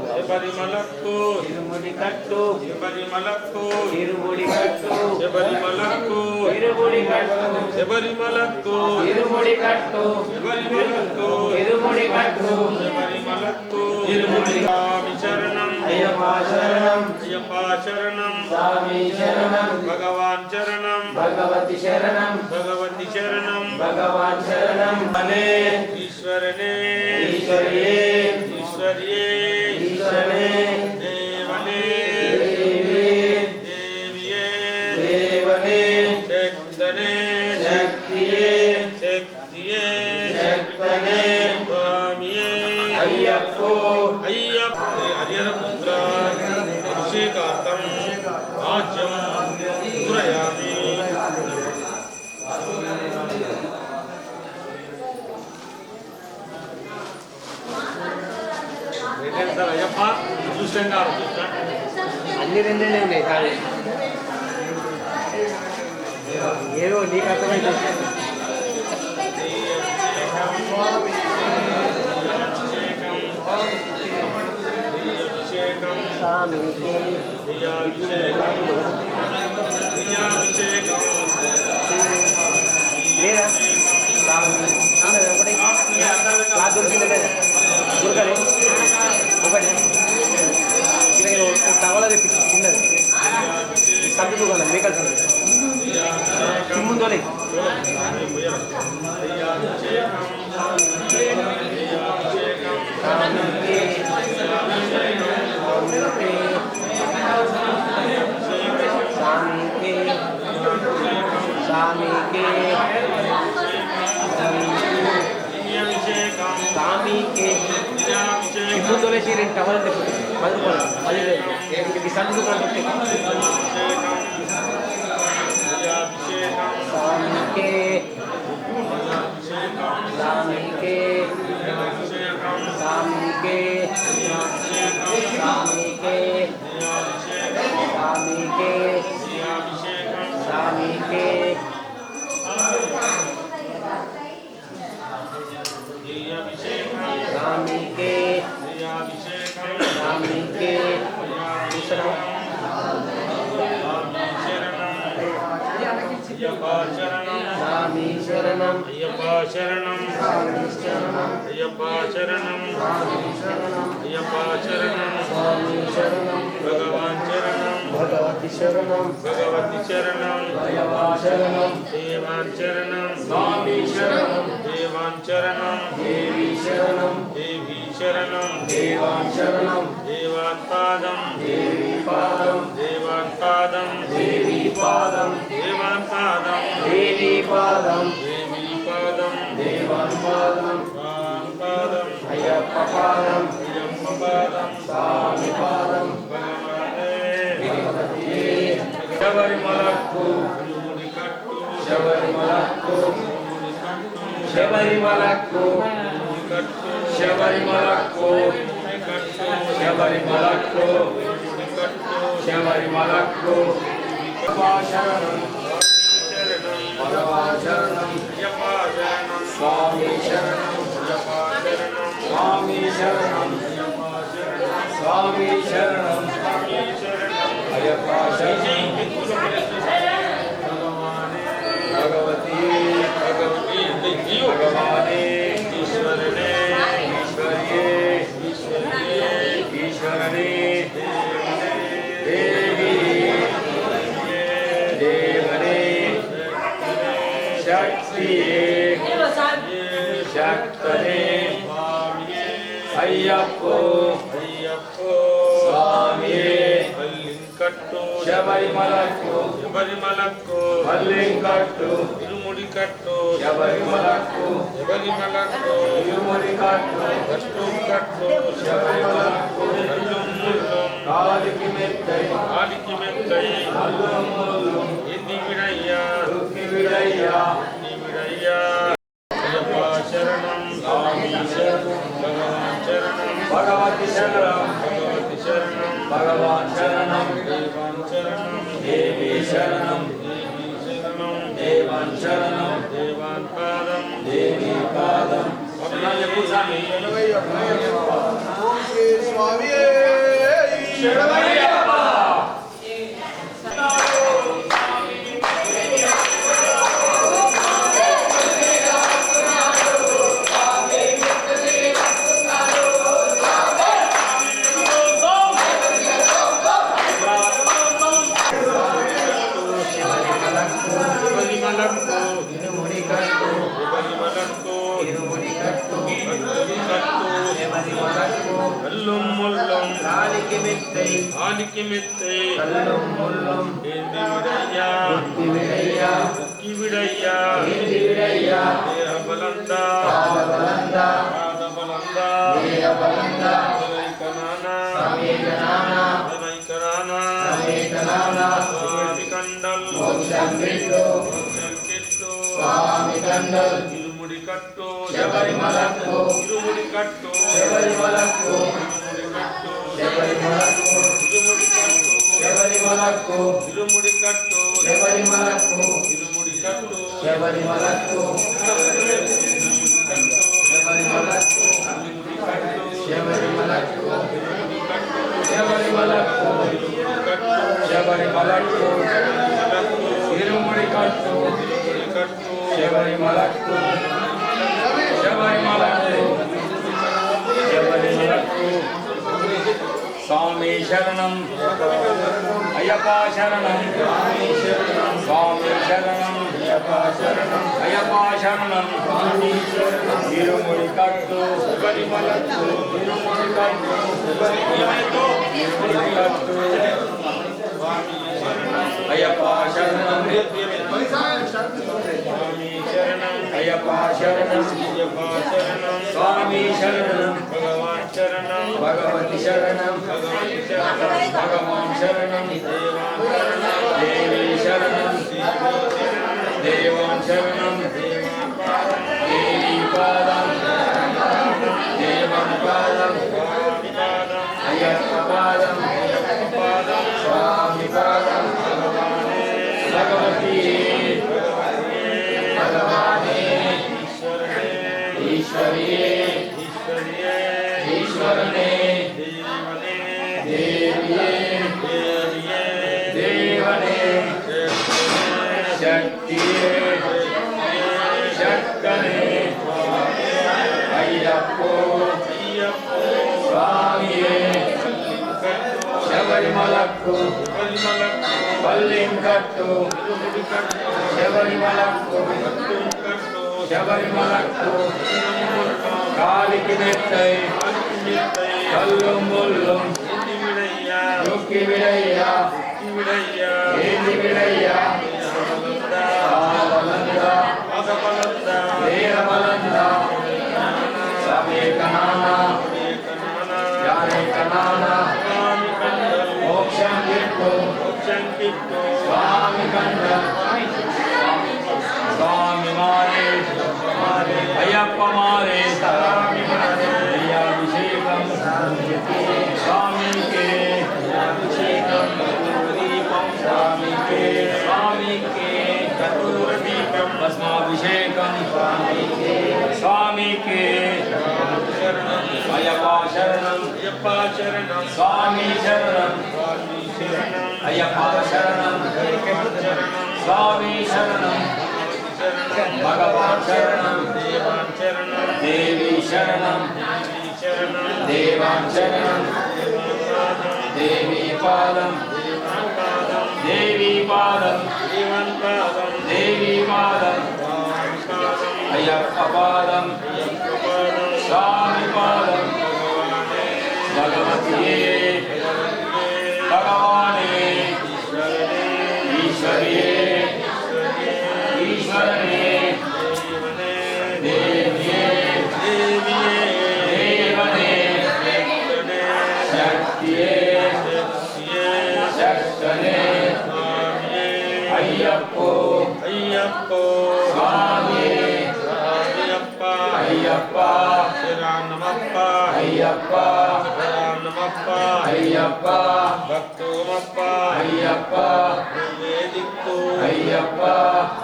శబరిమలకు ఇరుముడి కట్టు శబరిమలకు ఇరుముడి కట్టు శబరిమలకు ఇరుముడి కట్టు శబరిమలకు ఇరుముడి కట్టు శబరిమలకు ఇరుముడి కట్టు శబరిమలకు ఇరుముడి స్వామి శరణం అయ్యప్ప శరణం అయ్యప్ప శరణం స్వామి శరణం భగవాన్ శరణం భగవతి శరణం భగవతి శరణం భగవాన్ శరణం అనే ఈశ్వరనే ఈశ్వరియే ఈశ్వరియే ఈశ్వరనే దేవనే దేవియే దేవియే దేవనే శక్తనే శక్తియే శక్తియే శక్తనే స్వామియే అయ్యప్పో అయ్యప్ప హరిహరపుత్ర అభిషేకార్థం రాజ్యం పూరయామి సార్ అయ్యప్ప చూసంగా అన్ని రెండే ఉన్నాయి కానీ ఏదో నీకు అర్థమైంది అభిషేకం స్వామికి ప్రియాభిషేకం ప్రియాభిషేకం లేదా ఒకటి క్లాస్ దొరికిందా లేదా దొరకలే ఒకటి టవల్ తెప్పించి చిన్నది సందు కదా మేకల్ సందు ముందు స్వామికి స్వామికి ముందు రెండు టవల్ తెప్పించి పది సందు స్వామికి స్వామికి స్వామికి స్వామికి స్వామికి స్వామికి స్వామికి స్వామికి స్వామి శరణం అయ్యప్ప శరణం స్వామి శరణం అయ్యప్ప శరణం స్వామి శరణం అయ్యప్ప శరణం స్వామి శరణం భగవాన్ శరణం భగవతి శరణం భగవతి శరణం దైవా శరణం దేవాన్ శరణం స్వామి శరణం దేవాన్ శరణం దేవి శరణం దేవి శరణం దేవాన్ శరణం దేవాన్ పాదం దేవి పాదం దేవాన్ పాదం దేవి పాదం దేవాన్ పాదం దేవి పాదం దేవి పాదం దేవాన్ పాదం వాన్ పాదం అయ్యప్ప పాదం అయ్యప్ప పాదం స్వామి పాదం భగవానే భగవతి శబరిమలకు శబరిమలకు శబరిమలకు శబరిమలకు శబరిమలకు శబరిమలకు శరణం భగవాన్ శరణం స్వామి శరణం స్వామి శరణం స్వామి శరణం అయ్యప్ప శరణం భగవతి భగవతి భగవానే ఈశ్వరనే ఈశ్వరియే ఈశ్వరనే దేవి దేవనే శక్తియే శక్తనే అయ్యప్పో స్వామియే శబరిమలకు మల్లింకట్టు ఇరుముడికట్టు శబరిమలకు శబరిమలకు ఇరుముడికట్టు కట్టు శబరిమలకు ముల్లం కాలికి మెత్తై ఆడికి మెత్తై అల్లం ముల్లం ఎన్ని విడయ్యా దుఃఖి విడయ్యా ఎన్ని విడయ్యా అయ్యప్ప శరణం స్వామి శరణం భగవాన్ శరణం భగవతి శరణం భగవతి శరణం భగవాన్ శరణం దేవాన్ శరణం దేవి శరణం దేవి శరణం దేవాన్ శరణం దేవాన్ పాదం దేవి పాదం శరణమయ్యప్ప శబరిమలకు ఇరుముడికట్టు శబరిమలకు ఇరుముడికట్టు కట్టు అల్లం ముల్లం కాలికి మెత్తై ఆడికి మెత్తై అల్లం ముల్లం ఏంది విడయ్యా దుఃఖి విడయ్యా దుఃఖి విడయ్యా ఏంది విడయ్యా దేహ బలందా పాదబలందా పాద బలందా దేహ బలందా సమీకనానా సమీకనానా సమీకరానా సమీకనానా స్వామి కండల్ మోక్షం పెట్టు మోక్షం చెట్టు స్వామి కండల్ ఇరుముడి కట్టు శబరిమలకు ఇరుముడి కట్టు శబరిమలకు శబరిమలకు ఇరుముడి కట్టు శబరిమలకు ఇరుముడి కట్టు శబరిమలకు ఇరుముడి కట్టు శబరిమలకు శబరిమలకు శబరిమలకు శబరిమలకు శబరిమలకు ఇరుముడి కట్టు శబరిమలకు శబరిమలకు శబరిమలకు స్వామి శరణం అయ్యప్ప శరణం స్వామి శరణం అయ్యప్ప శరణం అయ్యప్ప శరణం ఇరుముడి కట్టు శబరిమలకు ఇరుముడి కట్టు ఇరుముడి కట్టు అయ్యప్ప శరణం అయ్యప్ప శరణం స్వామి శరణం భగవాన్ శరణం భగవతి శరణం భగవతి శరణం భగవాన్ శరణం దేవాన్ శరణం దేవి శరణం దేవాన్ శరణం దేవాన్ పాదం దేవి పాదం దేవన్ పాదం స్వామి పాదం అయ్యప్ప పాదం పాదం స్వామి పాదం భగవతి భగవానే ఈశ్వరియే ఈశ్వరనే దేవియే దేవనే శక్తియే శక్తనే అయ్యప్పో స్వామియే శబరిమలకు మల్లింకట్టు శబరిమలకు శబరిమలకు కాలికి మెత్తై కల్లు ముల్లు దుఃఖి విడయ్యా ఏంది విడయ్యా బలందా దేహ బలందా సమీకనానా జానేకనానా మోక్షం పెట్టు ಕಿತ್ತು ಸ್ವಾಮಿ ಕಂಡ ಸ್ವಾಮಿ ಮಾಲೆ ಅಯ್ಯಪ್ಪ ಮಾಲೆ ಸ್ವಾಮಿ ಮಾಲೆ ಅಯ್ಯಾಭಿಷೇಕಂ ಸ್ವಾಮಿಗೆ ಅಭಿಷೇಕಂ ದೀಪಂ ಸ್ವಾಮಿಗೆ ಕರ್ಪೂರ ದೀಪಂ ಭಸ್ಮಾಭಿಷೇಕಂ ಸ್ವಾಮಿಗೆ ಶರಣಂ ಅಯ್ಯಪ್ಪ ಶರಣಂ ಅಯ್ಯಪ್ಪ ಶರಣಂ ಸ್ವಾಮಿ ಶರಣಂ ಸ್ವಾಮಿ ಶರಣಂ ಅಯ್ಯಪ್ಪ ಶರಣಂ ಶರಣಂ ಸ್ವಾಮಿ ಶರಣಂ ಶರಣಂ ಭಗವಾನ್ ಶರಣಂ ದೇವಾನ್ ಶರಣಂ ದೇವಿ ಶರಣಂ ದೇವಿ ಶರಣಂ ದೇವಾನ್ ಶರಣಂ ದೇವಿ ಪಾದಂ ದೇವಿ ಪಾದಂ ದೇವನ್ ಪಾದಂ ದೇವಿ ಪಾದಂ ಸ್ವಾಮಿ ಪಾದಂ ಅಯ್ಯಪ್ಪ ಪಾದಂ ಅಯ್ಯಪ್ಪ ಪಾದಂ ಸ್ವಾಮಿ ಪಾದಂ ಭಗವಾನೇ ಭಗವತಿಯೇ ಭಗವಾನೇ ಈಶ್ವರಿಯೇ ಈಶ್ವರನೇ ದೇವಿಯೇ ದೇವನೇ ಶಕ್ತಿಯೇ ಶಕ್ತನೇ ಅಯ್ಯಪ್ಪೋ ಅಯ್ಯಪ್ಪೋ ಸ್ವಾಮಿಯೇ ಅಯ್ಯಪ್ಪ ಅಯ್ಯಪ್ಪ ಶರಣಮಪ್ಪ ಅಯ್ಯಪ್ಪ ಶರಣಮಪ್ಪ ಅಯ್ಯಪ್ಪ ಭಕ್ತೋಮಪ್ಪ ಅಯ್ಯಪ್ಪ ವೇದಿಕ್ಕು ಅಯ್ಯಪ್ಪ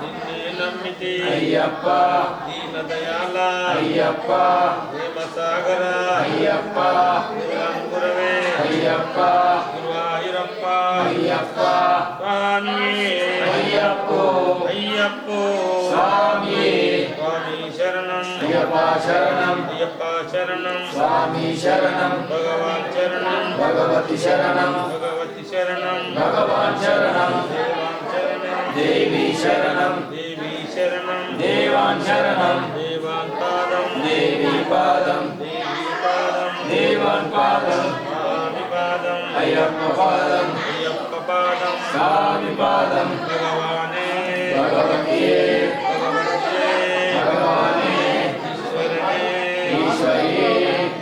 ನಿನ್ನೆ ನಮ್ಮಿತಿ ಅಯ್ಯಪ್ಪ ದೀನ ದಯಾಲ ಅಯ್ಯಪ್ಪ ಹೇಮಸಾಗರ ಅಯ್ಯಪ್ಪ ಗುರವೇ ಅಯ್ಯಪ್ಪ ಗುರುವಾಯೂರಪ್ಪ ಅಯ್ಯಪ್ಪ ಸ್ವಾಮಿಯೇ ಅಯ್ಯಪ್ಪೋ ಅಯ್ಯಪ್ಪೋ ಸ್ವಾಮಿಯೇ ಸ್ವಾಮಿ ಶರಣಂ ಅಯ್ಯಪ್ಪ ಶರಣಂ ಅಯ್ಯಪ್ಪ ಶರಣಂ ಸ್ವಾಮಿ ಶರಣಂ ಭಗವಾನ್ ಶರಣಂ ಭಗವತಿ ಶರಣಂ ಭಗವತಿ ಶರಣಂ ಭಗವಾನ್ ಶರಣಂ ದೇವಾನ್ ಶರಣಂ ದೇವಿ ಶರಣಂ ದೇವಿ ಶರಣಂ ದೇವಾನ್ ಶರಣಂ ದೇವಾನ್ ಪಾದಂ ದೇವಿ ಪಾದಂ ದೇವಿ ಪಾದಂ ದೇವಾನ್ ಪಾದಂ ಸ್ವಾಮಿ ಪಾದಂ ಅಯ್ಯಪ್ಪ ಪಾದಂ ಅಯ್ಯಪ್ಪ ಪಾದಂ ಸ್ವಾಮಿ ಪಾದಂ ಭಗವಾನೇ ಭಗವತಿಯೇ ಭಗವತಿಯೇ ಭಗವಾನೇ ಈಶ್ವರನೇ ಈಶ್ವರಿಯೇ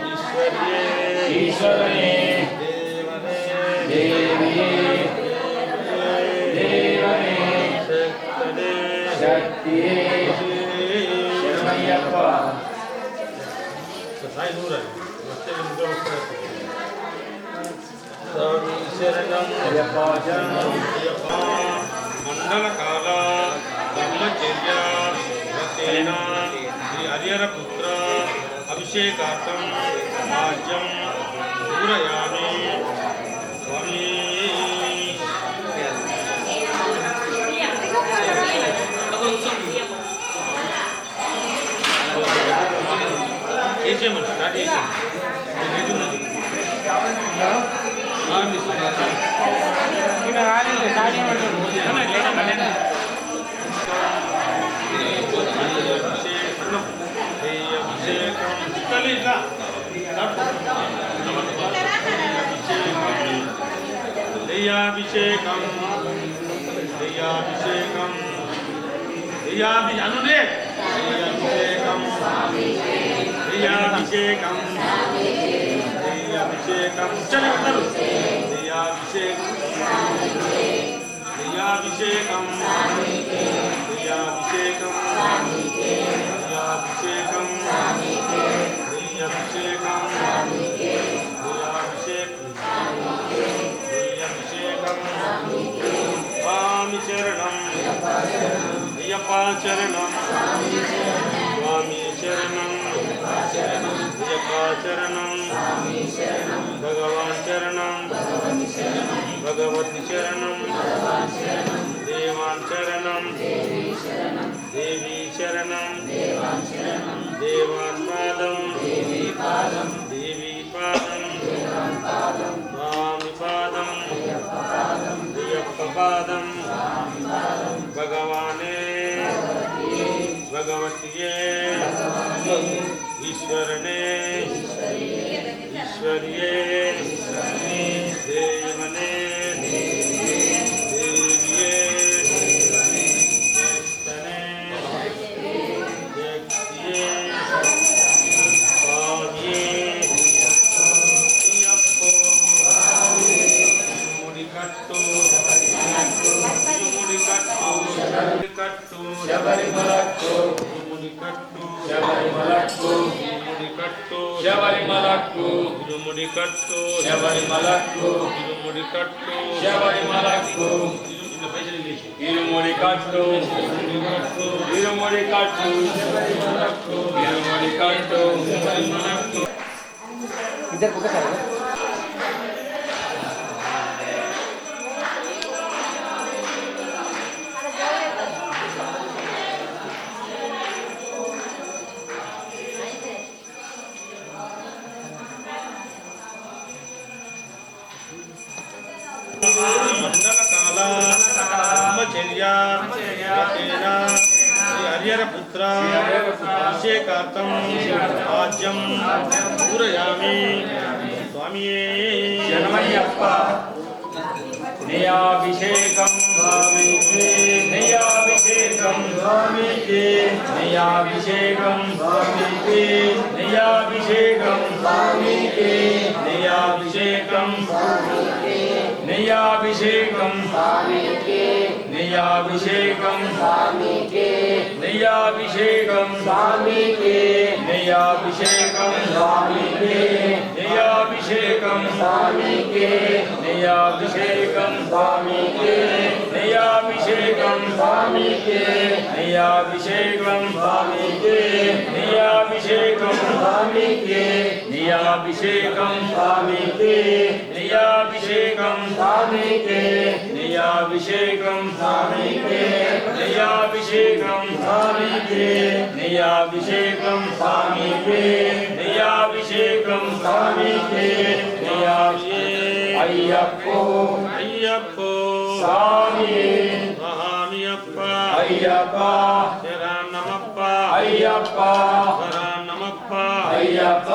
ಈಶ್ವರಿಯೇ ಈಶ್ವರನೇ ದೇವನೇ ದೇವಿಯೇ ದೇವನೇ ಶಕ್ತನೇ ಶಕ್ತಿಯೇ ಶರಣಯ್ಯಪ್ಪ ಸಾಯಿ ನೂರ ಮತ್ತೆ ಮುದ್ದೆ ಸ್ವಾಮಿ ಶರಣಂ ಅಯ್ಯಪ್ಪ ಶರಣಂ ಅಯ್ಯಪ್ಪ ಮಂಡಲ ಕಾಲ ಬ್ರಹ್ಮಚರ್ಯ ವ್ರತೇನ ಶ್ರೀ ಹರಿಹರ ಪುತ್ರ ಅಭಿಷೇಕಾರ್ಥಂ ರಾಜ್ಯಂ ಪೂರಯಾಮಿ ಸ್ವಾಮಿ చేసేయమని స్టార్ట్ చేసేయండి దయ్యాభిషేకం దయ్యాభిషేకం అనుదే దయ్యాభిషేకం దయ్యాభిషేకం దయ్యాభిషేకం చలి ఉంటారు దయ్యాభిషేకం దయ్యాభిషేకం దయ్యాభిషేకం దయ్యాభిషేకం దయ్యాభిషేకం దయ్యాభిషేకం స్వామి శరణం అయ్యప్ప శరణం స్వామి శరణం అయ్యప్ప శరణం భగవాన్ శరణం భగవతి శరణం దేవాన్ శరణం దేవి శరణం దేవాన్ పాదం దేవి పాదం స్వామి పాదం అయ్యప్ప పాదం భగవానే భగవతియే ఈశ్వరనే ఈశ్వరియే దేవనే దేవియే శక్తనే శక్తియే స్వామియే అయ్యప్పో ముడికట్టు శబరిమలకు ఇరుముడి కట్టు శబరిమలకు ఇరుముడి కట్టు శబరిమలకు ఇరుముడి కట్టు ఇరుముడి కట్టు ఇరుముడి కట్టు ఇద్దరు ఒకసారి మండల కాల బ్రహ్మచర్య హరియరపుత్ర అభిషేకార్థం రాజ్యం పూరయామి స్వామియే శరణమయ్యప్ప నెయ్యాభిషేకం స్వామికి నెయ్యాభిషేకం స్వామికి నెయ్యాభిషేకం స్వామికి నెయ్యాభిషేకం స్వామికి నెయ్యాభిషేకం నెయ్యాభిషేకం నెయ్యాభిషేకం నెయ్యాభిషేకం స్వామికి నెయ్యాభిషేకం స్వామికి నెయ్యాభిషేకం స్వామికి నెయ్యాభిషేకం స్వామికి నెయ్యాభిషేకం స్వామికి నెయ్యాభిషేకం స్వామికి నెయ్యాభిషేకం స్వామికి నెయ్యాభిషేకం స్వామికి నెయ్యాభిషేకం స్వామికి నెయ్యాభిషేకం స్వామికి నెయ్యాభిషేకం స్వామికి నెయ్యాభిషేకం స్వామికి నెయ్యాభిషేకం స్వామికి అయ్యప్పో అయ్యప్పో స్వామి మహామియప్ప అయ్యప్ప శరణమప్ప అయ్యప్ప శరణమప్ప అయ్యప్ప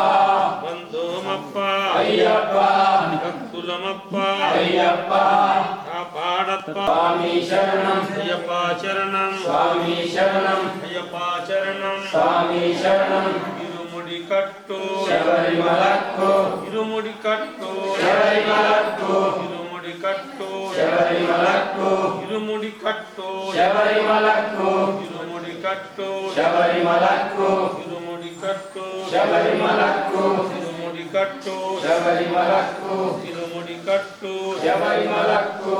బంధుమప్ప అయ్యప్ప భక్తులమప్ప అయ్యప్ప కాపాడప్ప స్వామి శరణం అయ్యప్ప చరణం స్వామి శరణం అయ్యప్ప చరణం స్వామి శరణం ఇరుముడి కట్టు శబరిమలకు ఇరుముడి కట్టు శబరిమలకు ఇరుముడి కట్టు శబరిమలకు ఇరుముడి కట్టు శబరిమలకు ఇరుముడి కట్టు శబరిమలకు ఇరుముడి కట్టు శబరిమలకు ఇరుముడి కట్టు శబరిమలకు ఇరుముడి కట్టు శబరిమలకు